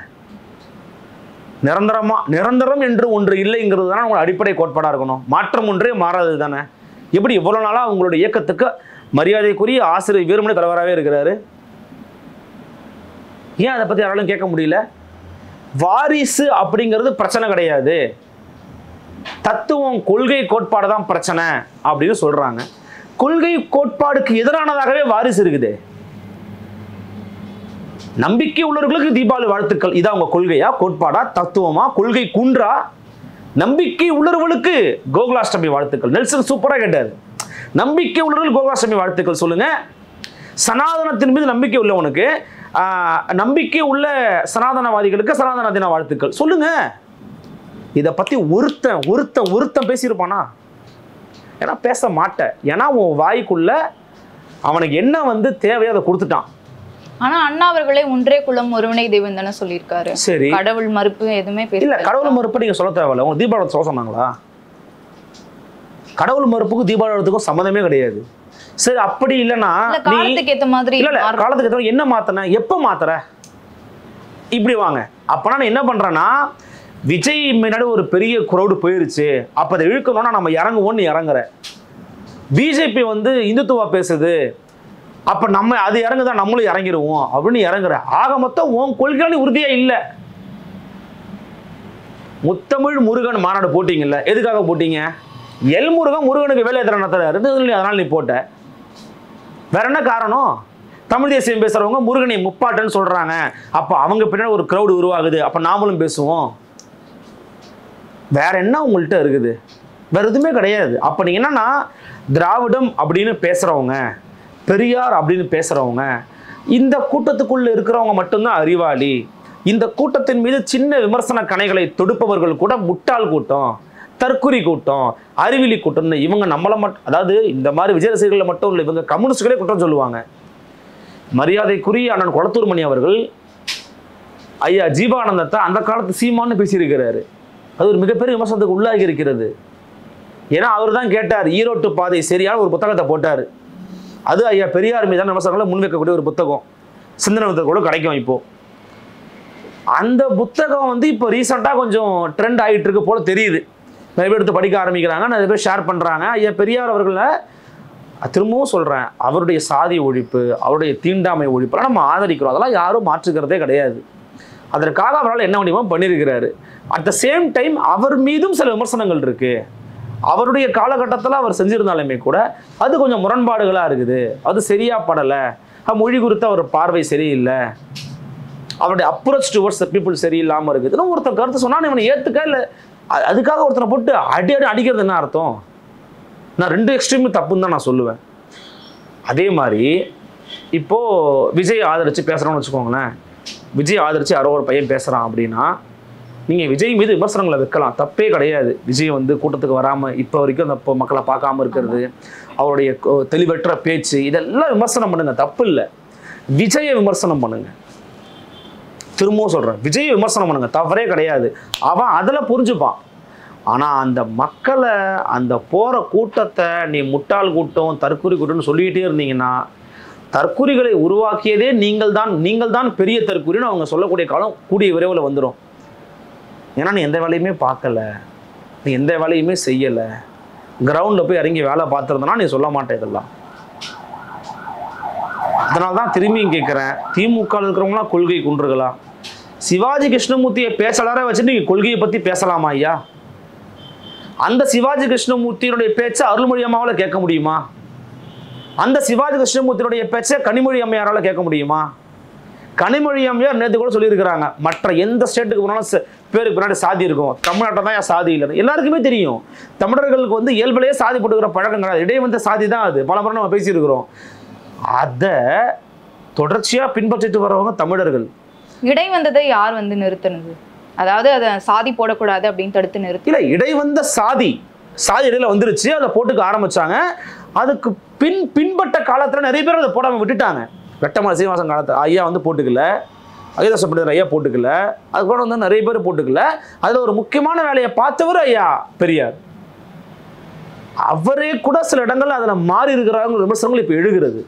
நிரந்தரம் என்று ஒன்று இல்லைங்கிறது தானே உங்களோட அடிப்படை கோட்பாடாக இருக்கணும். மாற்றம் ஒன்றே மாறாதது தானே. எப்படி இவ்வளவு நாளா உங்களுடைய இயக்கத்துக்கு மரியாதைக்குரிய ஆசிரியர் வீரமணி தலைவராகவே இருக்கிறாரு? ஏன் அதை பத்தி யாராலும் கேட்க முடியல? வாரிசு அப்படிங்கிறது பிரச்சனை கிடையாது, தத்துவம் கொள்கை கோட்பாடு தான் பிரச்சனை அப்படின்னு சொல்றாங்க. கொள்கை கோட்பாடுக்கு எதிரானதாகவே வாரிசு இருக்குது. நம்பிக்கை உள்ளவர்களுக்கு தீபாவளி வாழ்த்துக்கள், இதான் உங்க கொள்கையா, கோட்பாடா, தத்துவமா, கொள்கை குன்றா? நம்பிக்கை உள்ளவர்களுக்கு கோகுலாஷ்டமி வாழ்த்துக்கள். நெல்சன் சூப்பரா கேட்டாரு. நம்பிக்கை உள்ளவர்கள் கோகுலாஷ்டமி வாழ்த்துக்கள் சொல்லுங்க. சனாதனத்தின் மீது நம்பிக்கை உள்ளவனுக்கு, நம்பிக்கை உள்ள சனாதனவாதிகளுக்கு சனாதன தின வாழ்த்துக்கள் சொல்லுங்க. இதை பத்தி ஒருத்தன் பேசியிருப்பானா? ஏன்னா பேச மாட்டேன். ஏன்னா உன் வாய்க்குள்ள அவனுக்கு என்ன வந்து தேவையோ அதை கொடுத்துட்டான். ஆனா அண்ணா அவர்களே ஒன்றே குலம் ஒருவனை தெய்வம் தானே சொல்லியிருக்காரு. சரி, கடவுள் மறுப்பு எதுவுமே இல்ல. கடவுள் மறுப்பு நீங்க சொல்ல தேவையில்ல. உங்க தீபாவளி சொல்ல சொன்னாங்களா? கடவுள் மறுப்புக்கும் தீபாவளிக்கும் சம்மந்தமே கிடையாது. சரி, அப்படி இல்லைன்னா காலத்துக்கு ஏத்த மாதிரி இல்ல, காலத்துக்கு ஏற்ற என்ன மாத்தன, எப்ப மாத்துற? இப்படி வாங்க. அப்பனா நான் என்ன பண்றேன்னா, விஜய் முன்னாடி ஒரு பெரிய க்ரௌடு போயிருச்சு, அப்ப அதை இழுக்கணும்னா நம்ம இறங்குவோம்னு இறங்குற. பிஜேபி வந்து இந்துத்துவா பேசுது, அப்ப நம்ம அது இறங்குதான் நம்மளும் இறங்கிடுவோம் அப்படின்னு இறங்குற. ஆக மொத்தம் உன் கொள்கை உறுதியா இல்லை. முத்தமிழ் முருகன் மாநாடு போட்டீங்கல்ல, எதுக்காக போட்டீங்க? எல் முருகன் முருகனுக்கு வேலை நடத்துறாரு, அதனால நீ போட்ட. வேற என்ன காரணம்? தமிழ் தேசியம் பேசுறவங்க முருகனை முப்பாட்டன்னு சொல்றாங்க, அப்ப அவங்க பின்னாடி ஒரு கிரௌடு உருவாகுது, அப்ப நாமளும் பேசுவோம். வேற என்ன உங்கள்கிட்ட இருக்குது? வேற எதுவுமே கிடையாது. அப்ப நீங்க என்னன்னா, திராவிடம் அப்படின்னு பேசுறவங்க, பெரியார் அப்படின்னு பேசுறவங்க, இந்த கூட்டத்துக்குள்ள இருக்கிறவங்க மட்டும்தான் அறிவாளி, இந்த கூட்டத்தின் மீது சின்ன விமர்சன கணைகளை தொடுப்பவர்கள் கூட முட்டாள் கூட்டம், தற்குறி கூட்டம், அறிவிலி கூட்டம். இவங்க நம்மளை மட்டும், அதாவது இந்த மாதிரி விஜய் ரசிகர்களை மட்டும் இல்லை, இவங்க கம்யூனிஸ்டுகளே குற்றம் சொல்லுவாங்க. மரியாதைக்குரிய அண்ணன் கொளத்தூர் மணி அவர்கள் ஐயா ஜீவானந்தத்தை அந்த காலத்து சீமான்னு பேசியிருக்கிறாரு. அது ஒரு மிகப்பெரிய விமர்சனத்துக்கு உள்ளாகி இருக்கிறது. ஏன்னா அவர் தான் கேட்டார், ஈரோட்டு பாதை சரியான ஒரு புத்தகத்தை போட்டார். அது ஐயா பெரியார் மீதான விமர்சனங்களை முன்வைக்கக்கூடிய ஒரு புத்தகம், சிந்தனை கூட கிடைக்கும். இப்போ அந்த புத்தகம் வந்து இப்போ ரீசெண்டாக கொஞ்சம் ட்ரெண்ட் ஆகிட்டு இருக்கு போல தெரியுது. நிறைய பேர் எடுத்து படிக்க ஆரம்பிக்கிறாங்க, நிறைய பேர் ஷேர் பண்ணுறாங்க. ஐயா பெரியார் அவர்களை திரும்பவும் சொல்கிறேன், அவருடைய சாதி ஒழிப்பு, அவருடைய தீண்டாமை ஒழிப்புலாம் நம்ம ஆதரிக்கிறோம். அதெல்லாம் யாரும் மாற்றுக்கிறதே கிடையாது. அதற்காக அவரால் என்ன முடியுமோ பண்ணியிருக்கிறாரு. அட் த சேம் டைம் அவர் மீதும் சில விமர்சனங்கள் இருக்கு. அவருடைய காலகட்டத்தில் அவர் செஞ்சிருந்தாலுமே கூட அது கொஞ்சம் முரண்பாடுகளாக இருக்குது. அது சரியா படலை, மொழி குறித்த அவர் பார்வை சரியில்லை, அவருடைய அப்ரோச் டுவர்ட்ஸ் த பீப்புள் சரியில்லாமல் இருக்குது. ஒருத்தர் கருத்து சொன்னால் இவனை ஏற்றுக்க இல்லை, அதுக்காக ஒருத்தனை போட்டு அடிக்கிறது என்ன அர்த்தம்? நான் ரெண்டு எக்ஸ்ட்ரீமும் தப்புன்னு தான் நான் சொல்லுவேன். அதே மாதிரி இப்போது விஜய் ஆதரித்து பேசுகிறோன்னு வச்சுக்கோங்களேன். விஜய் ஆதரித்து யாரோ ஒரு பையன் பேசுகிறான் அப்படின்னா நீங்கள் விஜய் மீது விமர்சனங்களை வைக்கலாம், தப்பே கிடையாது. விஜய் வந்து கூட்டத்துக்கு வராமல் இப்போ வரைக்கும் அந்த மக்களை பார்க்காம இருக்கிறது, அவருடைய தெளிவற்ற பேச்சு, இதெல்லாம் விமர்சனம் பண்ணுங்க, தப்பு இல்லை. விஜயை விமர்சனம் பண்ணுங்க. திரும்பவும் சொல்கிறேன், விஜய் விமர்சனம் பண்ணுங்க, தவறே கிடையாது. அவன் அதில் புரிஞ்சுப்பான். ஆனால் அந்த மக்களை, அந்த போகிற கூட்டத்தை நீ முட்டாள் கூட்டம், தற்குறி கூட்டம்னு சொல்லிக்கிட்டே இருந்தீங்கன்னா, தற்குறிகளை உருவாக்கியதே நீங்கள் தான் பெரிய தற்குறின்னு அவங்க சொல்லக்கூடிய காலம் கூடிய விரைவில் வந்துடும். ஏன்னா நீ எந்த வேலையுமே பார்க்கல, நீ எந்த வேலையுமே செய்யலை, கிரவுண்டில் போய் இறங்கி வேலை பார்த்துருந்தனா நீ சொல்ல மாட்டே இதெல்லாம். அதனால தான் திரும்பியும் கேட்குறேன், திமுக இருக்கிறவங்களாம் கொள்கை குன்றுகளா? சிவாஜி கிருஷ்ணமூர்த்தியை பேசலார வச்சு நீங்கள் கொள்கையை பற்றி பேசலாமா ஐயா? அந்த சிவாஜி கிருஷ்ணமூர்த்தியினுடைய பேச்சை அருள்மொழி அம்மாவால் கேட்க முடியுமா? அந்த சிவாஜி கிருஷ்ணமூர்த்தியினுடைய பேச்சை கனிமொழி அம்மையாரால் கேட்க முடியுமா? கனிமொழி அம்மையார் நேற்று கூட சொல்லியிருக்கிறாங்க, மற்ற எந்த ஸ்டேட்டுக்கு போனாலும் பேருக்கு பின்னாடி சாதி இருக்கும், தமிழ்நாட்டை தான் சாதி இல்லைன்னு எல்லாருக்குமே தெரியும். தமிழர்களுக்கு வந்து இயல்பிலேயே சாதி போட்டுக்கிற பழக்கம் கிடையாது, இடையே வந்த சாதி தான் அது. பல முறை நம்ம பேசியிருக்கிறோம். அதை தொடர்ச்சியாக பின்பற்றிட்டு வரவங்க தமிழர்கள். இடை வந்ததை யார் வந்து நிறுத்தினது? அதாவது அதை சாதி போடக்கூடாது அப்படின்னு தடுத்து நிறுத்தி இல்லை, இடை வந்த சாதி இடையில வந்துருச்சு, அதை போட்டுக்க ஆரம்பிச்சாங்க. அதுக்கு பின்பற்ற காலத்தில் நிறைய பேர் அதை போடாமல் விட்டுட்டாங்க. வெட்டமலை சீனிவாசன் காலத்தில் ஐயா வந்து போட்டுக்கல, அயோதாச பண்டிதர் ஐயா போட்டுக்கல, அதுக்கப்புறம் வந்து நிறைய பேர் போட்டுக்கல. அதில் ஒரு முக்கியமான வேலையை பார்த்தவர் ஐயா பெரியார். அவரே கூட சில இடங்கள் அதில் மாறி இருக்கிறாங்க விமர்சனங்கள் இப்போ எழுகிறது.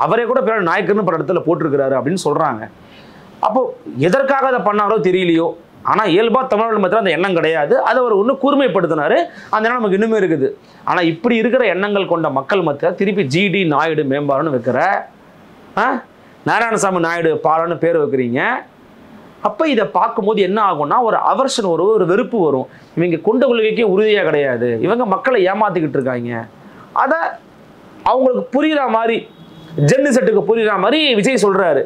அவரே கூட பேர் நாயக்கர்னு பல இடத்துல போட்டிருக்கிறாரு அப்படின்னு சொல்கிறாங்க. அப்போ எதற்காக அதை பண்ணாரோ தெரியலையோ, ஆனால் இயல்பாக தமிழர்கள் மத்தியில் அந்த எண்ணம் கிடையாது. அதை அவர் இன்னும் கூர்மைப்படுத்தினார், அந்த எண்ணம் நமக்கு இன்னுமே இருக்குது. ஆனால் இப்படி இருக்கிற எண்ணங்கள் கொண்ட மக்கள் மத்தியில் திருப்பி ஜிடி நாயுடு மேம்பாடுன்னு வைக்கிற, நாராயணசாமி நாயுடு பாலன்னு பேர் வைக்கிறீங்க. அப்போ இதை பார்க்கும்போது என்ன ஆகும்னா ஒரு அவர்ஷன் வரும், ஒரு வெறுப்பு வரும். இவங்க கொண்ட கொள்கைக்கே உறுதியாக கிடையாது, இவங்க மக்களை ஏமாத்திக்கிட்டு இருக்காங்க. அதை அவங்களுக்கு புரிகிற மாதிரி, ஜென்னு செட்டுக்கு புரிகிற மாதிரி விஜய் சொல்கிறாரு,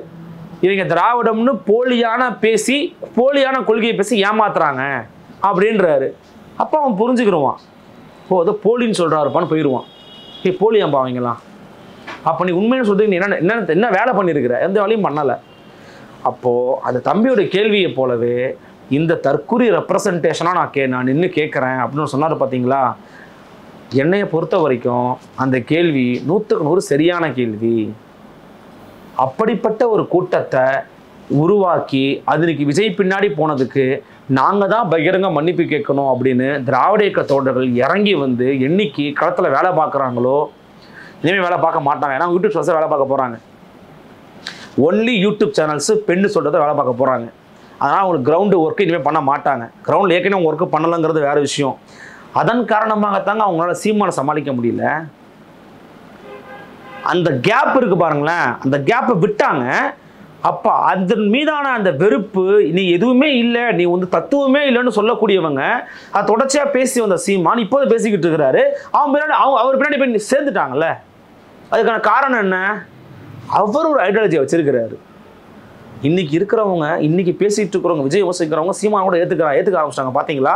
இவங்க திராவிடம்னு போலியான பேசி, போலியான கொள்கையை பேசி ஏமாத்துறாங்க அப்படின்றாரு. அப்போ அவன் புரிஞ்சுக்கிடுவான், ஓ அதை போலின்னு சொல்கிறாருப்பான்னு போயிடுவான். நீ போலியாம்பா அவங்களாம், அப்போ நீ உண்மைன்னு சொல்லிட்டு நீ என்ன வேலை பண்ணியிருக்கிற? எந்த வேலையும் பண்ணலை. அப்போது அந்த தம்பியோடைய கேள்வியை போலவே இந்த தற்குறி ரெப்ரசன்டேஷனாக நான் நின்று கேட்குறேன் அப்படின்னு சொன்னார். பார்த்தீங்களா, என்னையை பொறுத்த வரைக்கும் அந்த கேள்வி 100க்கு 100 சரியான கேள்வி. அப்படிப்பட்ட ஒரு கூட்டத்தை உருவாக்கி அதுக்கு விஜய் பின்னாடி போனதுக்கு நாங்கள் தான் பகிரங்க மன்னிப்பு கேட்கணும் அப்படின்னு திராவிட இயக்க தோழர்கள் இறங்கி வந்து என்னைக்கு களத்தில் வேலை பார்க்குறாங்களோ, இனிமேல் வேலை பார்க்க மாட்டாங்க. ஏன்னா யூடியூப் சேனல்ஸ் வேலை பார்க்க போகிறாங்க, ஒன்லி யூடியூப் சேனல்ஸு பெண்ணு சொல்கிறத வேலை பார்க்க போகிறாங்க. அதனால் அவங்களுக்கு கிரவுண்டு ஒர்க்கு இனிமேல் பண்ண மாட்டாங்க. கிரவுண்டில் ஏற்கனவே அவங்க ஒர்க்கு பண்ணலைங்கிறது வேறு விஷயம். அதன் காரணமாகத்தாங்க அவங்களால சீமானை சமாளிக்க முடியல. அந்த கேப் இருக்குது பாருங்களேன், அந்த கேப்பை விட்டாங்க. அப்போ அதன் மீதான அந்த வெறுப்பு, நீ எதுவுமே இல்லை, நீ வந்து தத்துவமே இல்லைன்னு சொல்லக்கூடியவங்க அதை தொடர்ச்சியாக பேசி வந்த சீமான் இப்போது பேசிக்கிட்டு இருக்கிறாரு. அவன் பின்னாடி அவர் பின்னாடி போய் சேர்ந்துட்டாங்கல்ல. அதுக்கான காரணம் என்ன? அவர் ஒரு ஐடியாலஜியை வச்சிருக்கிறாரு. இன்னைக்கு இருக்கிறவங்க, இன்னைக்கு பேசிட்டு இருக்கிறவங்க, விஜய் விமர்சிக்கிறவங்க சீமான் கூட ஏற்றுக்க ஆரம்பிச்சிட்டாங்க. பார்த்தீங்களா?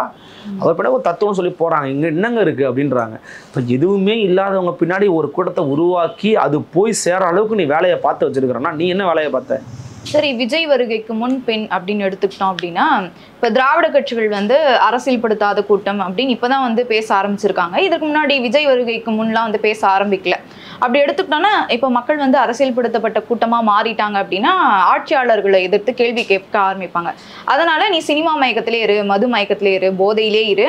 அவர் பின்னாடி ஒரு தத்துவம் சொல்லி போகிறாங்க, இங்கே என்னங்க இருக்குது அப்படின்றாங்க. இப்போ எதுவுமே இல்லாதவங்க பின்னாடி ஒரு கூட்டத்தை உருவாக்கி அது போய் சேர அளவுக்கு நீ வேலையை பார்த்து வச்சிருக்கிறன்னா நீ என்ன வேலையை பார்த்த? சரி, விஜய் வருகைக்கு முன் பின் அப்படின்னு எடுத்துக்கிட்டோம் அப்படின்னா, இப்போ திராவிட கட்சிகள் வந்து அரசியல்படுத்தாத கூட்டம் அப்படின்னு இப்போதான் வந்து பேச ஆரம்பிச்சிருக்காங்க. இதுக்கு முன்னாடி விஜய் வருகைக்கு முன்லாம் வந்து பேச ஆரம்பிக்கல. அப்படி எடுத்துக்கிட்டோன்னா இப்போ மக்கள் வந்து அரசியல்படுத்தப்பட்ட கூட்டமாக மாறிட்டாங்க அப்படின்னா ஆட்சியாளர்களை எதிர்த்து கேள்வி கேட்க ஆரம்பிப்பாங்க. அதனால நீ சினிமா மயக்கத்திலே இரு, மது மயக்கத்திலே இரு, போதையிலே இரு,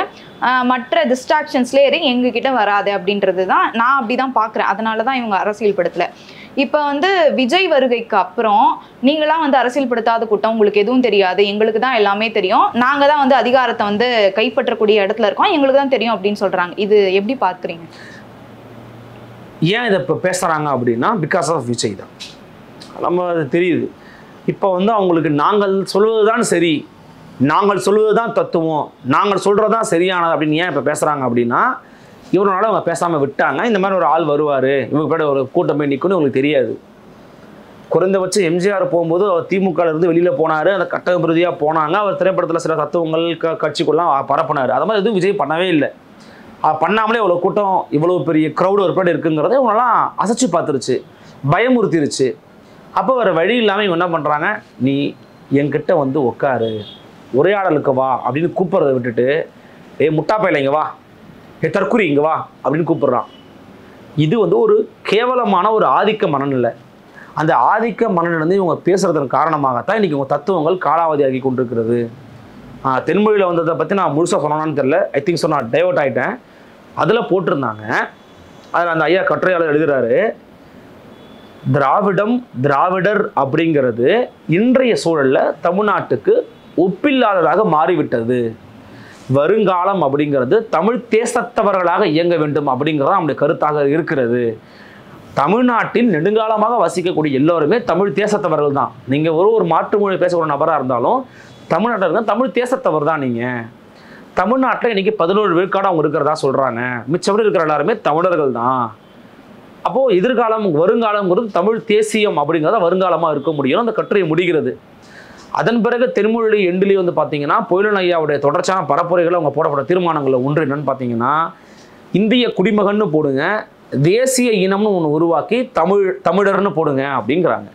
மற்ற டிஸ்ட்ராக்ஷன்ஸ்லேயே இரு, எங்ககிட்ட வராது அப்படின்றது தான் நான் அப்படி தான் பார்க்குறேன். அதனால தான் இவங்க அரசியல்படுத்தலை. இப்போ வந்து விஜய் வருகைக்கு அப்புறம் நீங்களாம் வந்து அரசியல்படுத்தாத கூட்டம், உங்களுக்கு எதுவும் தெரியாது, எங்களுக்கு தான் எல்லாமே தெரியும், நாங்கள் தான் வந்து அதிகாரத்தை வந்து கைப்பற்றக்கூடிய இடத்துல இருக்கோம், எங்களுக்கு தான் தெரியும் அப்படின்னு சொல்கிறாங்க. இது எப்படி பார்க்குறீங்க? ஏன் இதை இப்போ பேசுகிறாங்க அப்படின்னா பிகாஸ் ஆஃப் விஜய் தான். நம்ம அது தெரியுது. இப்போ வந்து அவங்களுக்கு நாங்கள் சொல்வது தான் சரி, நாங்கள் சொல்வது தான் தத்துவம், நாங்கள் சொல்கிறது தான் சரியானது அப்படின்னு ஏன் இப்போ பேசுகிறாங்க அப்படின்னா, இவனால அவங்க பேசாமல் விட்டாங்க. இந்த மாதிரி ஒரு ஆள் வருவார், இவங்க கூட ஒரு கூட்டம் போய் நிற்கணும்னு உங்களுக்கு தெரியாது. குறைந்தபட்சம் எம்ஜிஆர் போகும்போது அவர் திமுகலேருந்து வெளியில் போனார், அந்த கட்டக பிரதியாக போனாங்க. அவர் திரைப்படத்தில் சில தத்துவங்கள் கட்சிக்குள்ளாம் பரப்பினார். அது மாதிரி எதுவும் விஜய் பண்ணவே இல்லை. பண்ணாமலே இவ்வளோ கூட்டம், இவ்வளோ பெரிய க்ரௌடு ஒரு பேர் இருக்குங்கிறத இவங்களாம் அசைச்சு பார்த்துருச்சு, பயமுறுத்திருச்சு. அப்போ வேறு வழி இல்லாமல் இவங்க என்ன பண்ணுறாங்க, நீ என்கிட்ட வந்து உட்காரு, உரையாடலுக்கு வா அப்படின்னு கூப்பிட்றதை விட்டுட்டு, முட்டாப்பையில இங்கே வா, தற்குறி இங்கே வா அப்படின்னு கூப்பிட்றான். இது வந்து ஒரு கேவலமான ஒரு ஆதிக்க மனநிலை. அந்த ஆதிக்க மனநிலை இவங்க பேசுறதன் காரணமாகத்தான் இன்றைக்கி உங்கள் தத்துவங்கள் காலாவதியாகி கொண்டிருக்கிறது. தென்மொழியில் வந்ததை பற்றி நான் முழுசாக சொன்னான்னு தெரியல, ஐ திங்க் ஸோ நான் டைவர்ட் ஆகிட்டேன். அதில் போட்டிருந்தாங்க, அதில் அந்த ஐயா கட்டுரையாளர் எழுதுகிறாரு, திராவிடர் அப்படிங்கிறது இன்றைய சூழலில் தமிழ்நாட்டுக்கு ஒப்பில்லாததாக மாறிவிட்டது. வருங்காலம் அப்படிங்கிறது தமிழ் தேசத்தவர்களாக இயங்க வேண்டும் அப்படிங்கிறது நம்முடைய கருத்தாக இருக்கிறது. தமிழ்நாட்டில் நெடுங்காலமாக வசிக்கக்கூடிய எல்லோருமே தமிழ் தேசத்தவர்கள் தான். நீங்கள் ஒரு மாற்று மொழி பேசக்கூடிய நபராக இருந்தாலும் தமிழ்நாட்டில் இருந்தால் தமிழ் தேசத்தவர் தான். நீங்கள் தமிழ்நாட்டில் இன்றைக்கி 11 விழுக்காடு அவங்க இருக்கிறதா சொல்கிறாங்க, மிச்சபடி இருக்கிற எல்லாருமே தமிழர்கள் தான். அப்போது எதிர்காலம் வருங்காலங்கிறது தமிழ் தேசியம் அப்படிங்கிறத வருங்காலமாக இருக்க முடியும். அந்த கட்டுரை முடிகிறது. அதன் பிறகு தென்மொழி எண்டிலே வந்து பார்த்தீங்கன்னா பொய்லன் ஐயாவுடைய தொடர்ச்சியான பரப்புரைகளை அவங்க போடப்பட்ட தீர்மானங்களில் ஒன்று என்னன்னு பார்த்தீங்கன்னா, இந்திய குடிமகன்னு போடுங்க, தேசிய இனம்னு ஒன்று உருவாக்கி தமிழர்னு போடுங்க அப்படிங்கிறாங்க.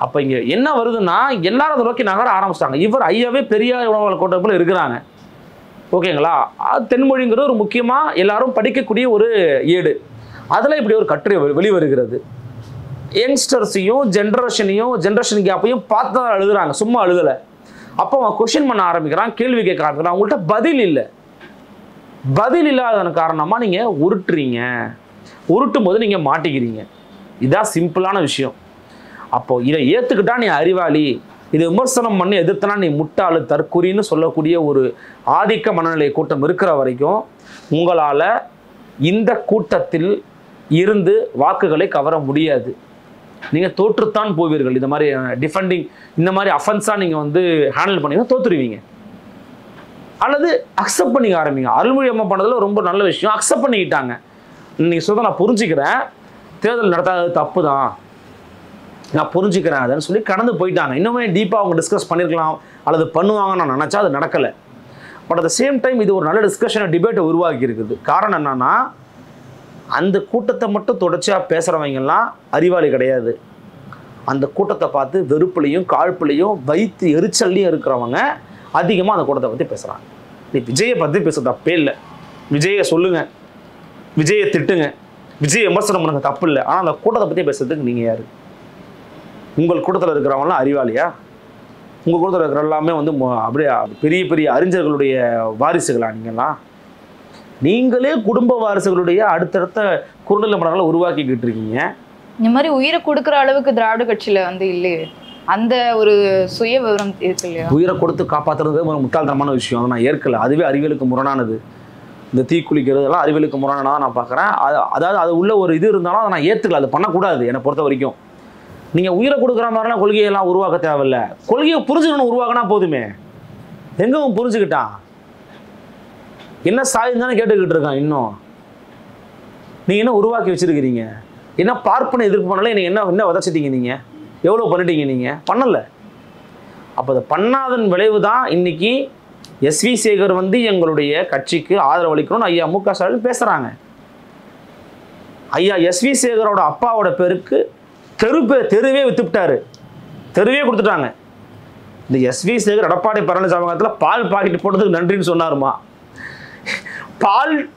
அப்போ இங்கே என்ன வருதுன்னா, எல்லாரும் அதை நோக்கி நகர ஆரம்பிச்சிட்டாங்க. இவர் ஐயாவே பெரியார் உணவல் கூட்டத்தில் இருக்கிறாங்க. ஓகேங்களா? தென்மொழிங்கிறது ஒரு முக்கியமாக எல்லாரும் படிக்கக்கூடிய ஒரு ஏடு. அதில் இப்படி ஒரு கட்டுரை வெளிவருகிறது. யங்ஸ்டர்ஸையும் ஜென்ரேஷன் கேப்பையும் பார்த்து தான் எழுதுறாங்க, சும்மா எழுதலை. அப்போ அவன் கொஷின் பண்ண ஆரம்பிக்கிறான், கேள்வி கேட்க ஆரம்பிக்கிறான். அவங்கள்ட்ட பதில் இல்லை. பதில் இல்லாததன் காரணமாக நீங்கள் உருட்டும் போது நீங்கள் மாட்டிக்கிறீங்க. இதுதான் சிம்பிளான விஷயம். அப்போது இதை ஏற்றுக்கிட்டா நீ அறிவாளி, இதை விமர்சனம் பண்ணி எதிர்த்தனா நீ முட்டாளு, தற்குறின்னு சொல்லக்கூடிய ஒரு ஆதிக்க மனநிலை கூட்டம் இருக்கிற வரைக்கும் உங்களால் இந்த கூட்டத்தில் இருந்து வாக்குகளை கவர முடியாது. நீங்கள் தோற்றுத்தான் போவீர்கள். இந்த மாதிரி டிஃபெண்டிங், இந்த மாதிரி அஃபென்ஸாக நீங்கள் வந்து ஹேண்டில் பண்ணிங்கன்னா தோற்றுருவீங்க. அல்லது அக்செப்ட் பண்ணிக்க ஆரம்பிங்க. அருள்மொழி அம்மா பண்ணதில் ரொம்ப நல்ல விஷயம், அக்செப்ட் பண்ணிக்கிட்டாங்க. நீங்கள் சொல்ல நான் புரிஞ்சுக்கிறேன், தேர்தல் நடத்தாதது தப்பு தான், நான் புரிஞ்சுக்கிறேன் அதுன்னு சொல்லி கடந்து போயிட்டாங்க. இன்னுமே டீப்பாக அவங்க டிஸ்கஸ் பண்ணியிருக்கலாம் அல்லது பண்ணுவாங்கன்னு நான் நினச்சா அது நடக்கலை. But at the same time இது ஒரு நல்ல டிஸ்கஷனை, டிபேட்டை உருவாக்கி இருக்குது. காரணம் என்னன்னா, அந்த கூட்டத்தை மட்டும் தொடர்ச்சியாக பேசுகிறவங்கெல்லாம் அறிவாளி கிடையாது. அந்த கூட்டத்தை பார்த்து வெறுப்புலையும் காழ்ப்புலையும் வைத்து எரிச்சல்லையும் இருக்கிறவங்க அதிகமாக அந்த கூட்டத்தை பற்றி பேசுகிறாங்க. நீ விஜயை பற்றி பேச தப்பே இல்லை, விஜயை சொல்லுங்கள், விஜயை திட்டுங்க, விஜயை விமர்சனம் பண்ணுங்க, தப்பு இல்லை. ஆனால் அந்த கூட்டத்தை பற்றி பேசுறதுக்கு நீங்கள் யார்? உங்கள் கூட்டத்தில் இருக்கிறவங்களாம் அறிவாளியா? உங்கள் கூட்டத்தில் இருக்கிற எல்லாமே வந்து அப்படியே பெரிய பெரிய அறிஞர்களுடைய வாரிசுகளா? நீங்களே குடும்ப வாரிசுகளுடைய அடுத்தடுத்த குறுநில மடங்களை உருவாக்கிக்கிட்டு இருக்கீங்க. இந்த மாதிரி உயிரை கொடுக்குற அளவுக்கு திராவிட கட்சியில் வந்து இல்லையே, அந்த ஒரு சுய விவரம் இருக்கு இல்லையா? உயிரை கொடுத்து காப்பாற்றுறது ஒரு முட்டாள்தனமான விஷயம், அதை நான் ஏற்கலை. அதுவே அறிவியலுக்கு முரணானது. இந்த தீக்குளிக்கிறதெல்லாம் அறிவியலுக்கு முரணானதாக நான் பார்க்குறேன். அதாவது அது உள்ள ஒரு இது இருந்தாலும் அதை நான் ஏற்றுக்கல, அது பண்ணக்கூடாது என்னை பொறுத்த வரைக்கும். நீங்கள் உயிரை கொடுக்குற மாதிரிலாம் கொள்கையெல்லாம் உருவாக்க தேவையில்லை. கொள்கையை புரிஞ்சுக்கணும், உருவாக்கினா போதுமே. எங்கே அவன் புரிஞ்சுக்கிட்டான்? என்ன சாயம் தானே கேட்டுக்கிட்டு இருக்கான். இன்னும் நீங்கள் என்ன உருவாக்கி வச்சுருக்கிறீங்க? என்ன பார்ப்பனை எதிர்ப்பு பண்ணல, நீங்கள் என்ன விதைச்சிட்டீங்க? நீங்கள் எவ்வளோ பண்ணிட்டீங்க? நீங்கள் பண்ணலை. அப்போ அதை பண்ணாதன் விளைவு தான் இன்னைக்கு எஸ்வி சேகர் வந்து எங்களுடைய கட்சிக்கு ஆதரவு அளிக்கணும்னு ஐயா மு க ஸ்டாலின் பேசுகிறாங்க. ஐயா எஸ்வி சேகரோட அப்பாவோட பேருக்கு தெருவே வித்துவிட்டாரு, தெருவே கொடுத்துட்டாங்க. இந்த எஸ்வி சேகர் எடப்பாடி பழனிசாமி காலத்தில் பால் பாக்கெட் போட்டதுக்கு நன்றின்னு சொன்னாருமா.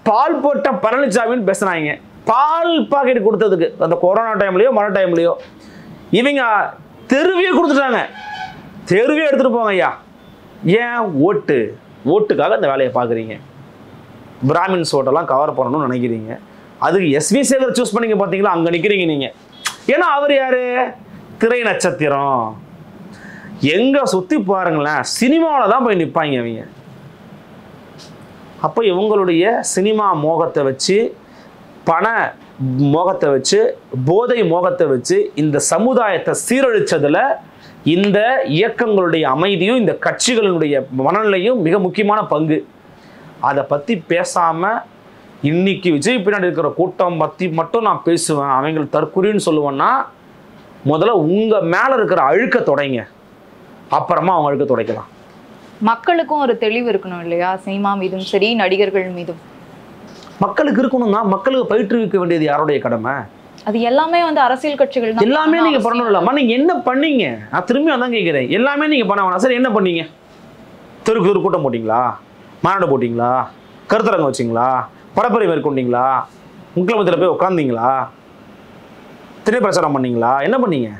பால் போட்ட பழனிசாமின்னு பேசுனாங்க. பால் பாக்கெட் கொடுத்ததுக்கு அந்த கொரோனா டைம்லையோ மழை டைம்லையோ இவங்க தெருவே கொடுத்துட்டாங்க. தெருவே எடுத்துகிட்டு போங்க ஐயா. ஏன்? ஓட்டுக்காக இந்த வேலையை பார்க்குறீங்க. பிராமின்ஸ் ஓட்டெல்லாம் கவர் பண்ணணும்னு நினைக்கிறீங்க. அதுக்கு எஸ்வி சேகர் சூஸ் பண்ணிங்க பார்த்தீங்களா, அங்கே நிற்கிறீங்க நீங்கள். ஏன்னா அவர் யார்? திரை நட்சத்திரம். எங்கே சுற்றி பாருங்களேன், சினிமாவில் தான் போய் நிற்பாங்க அவங்க. அப்போ இவங்களுடைய சினிமா மோகத்தை வச்சு, பண மோகத்தை வச்சு, போதை மோகத்தை வச்சு இந்த சமுதாயத்தை சீரழிச்சதில் இந்த இயக்கங்களுடைய அமைதியும் இந்த கட்சிகளினுடைய மனநிலையும் மிக முக்கியமான பங்கு. அதை பற்றி பேசாமல் இன்னைக்கு விஜய் பின்னாடி இருக்கிற கூட்டம் பற்றி மட்டும் நான் பேசுவேன், அவங்களுக்கு தற்குறின்னு சொல்லுவேன்னா, முதல்ல உங்கள் மேலே இருக்கிற அழுக்க தொடங்க, அப்புறமா அவங்க அழுக்க துடைக்கலாம். மக்களுக்கும் ஒரு தெளிவு இருக்கணும் இல்லையா? சினிமா மீதும் சரி, நடிகர்கள் மீதும் மக்களுக்கு இருக்கணும்னா மக்களுக்கு பயிற்றுவிக்க வேண்டியது யாருடைய கடமை? அது எல்லாமே வந்து அரசியல் கட்சிகள் எல்லாமே நீங்க பண்ணணும் இல்லாமா? நீங்க என்ன பண்ணீங்க? நான் திரும்பி அதான் கேட்கிறேன். எல்லாமே நீங்க பண்ண வேணாம். சரி, என்ன பண்ணீங்க? தெருக்கு கூட்டம் போட்டிங்களா? மாநாடு போட்டிங்களா? கருத்தரங்கம் வச்சிங்களா? பரப்புரை மேற்கொண்டீங்களா? முக்கியமந்திரியில் போய் உட்காந்தீங்களா? திரை பிரச்சாரம் பண்ணீங்களா? என்ன பண்ணீங்க?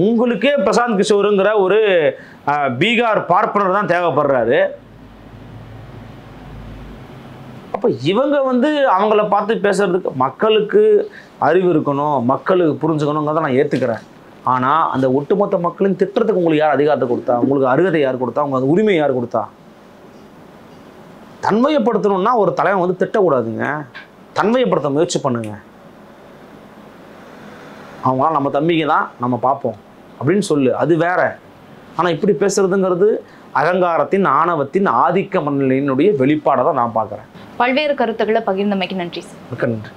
உங்களுக்கே பிரசாந்த் கிஷோருங்கிற ஒரு பீகார் பார்ப்பனர் தான் தேவைப்படுறாரு. அப்போ இவங்க வந்து அவங்கள பார்த்து பேசுறதுக்கு மக்களுக்கு அறிவு இருக்கணும், மக்களுக்கு புரிஞ்சுக்கணுங்கிறத நான் ஏற்றுக்கிறேன். ஆனால் அந்த ஒட்டுமொத்த மக்களின் திட்டத்துக்கு உங்களுக்கு யார் அதிகாரத்தை கொடுத்தா? உங்களுக்கு அருகதை யார் கொடுத்தா? உங்களுக்கு உரிமை யார் கொடுத்தா? தன்மையப்படுத்தணும்னா ஒரு தலைவன் வந்து திட்டக்கூடாதுங்க, தன்மையப்படுத்த முயற்சி பண்ணுங்க. அவங்களாம் நம்ம தம்பிக்கு தான், நம்ம பார்ப்போம் அப்படின்னு சொல்லு, அது வேற. ஆனால் இப்படி பேசுறதுங்கிறது அகங்காரத்தின், ஆணவத்தின், ஆதிக்க மனநிலையினுடைய வெளிப்பாடை தான் நான் பார்க்குறேன். பல்வேறு கருத்துக்களை பகிர்ந்தமைக்கு நன்றி. மிக்க நன்றி.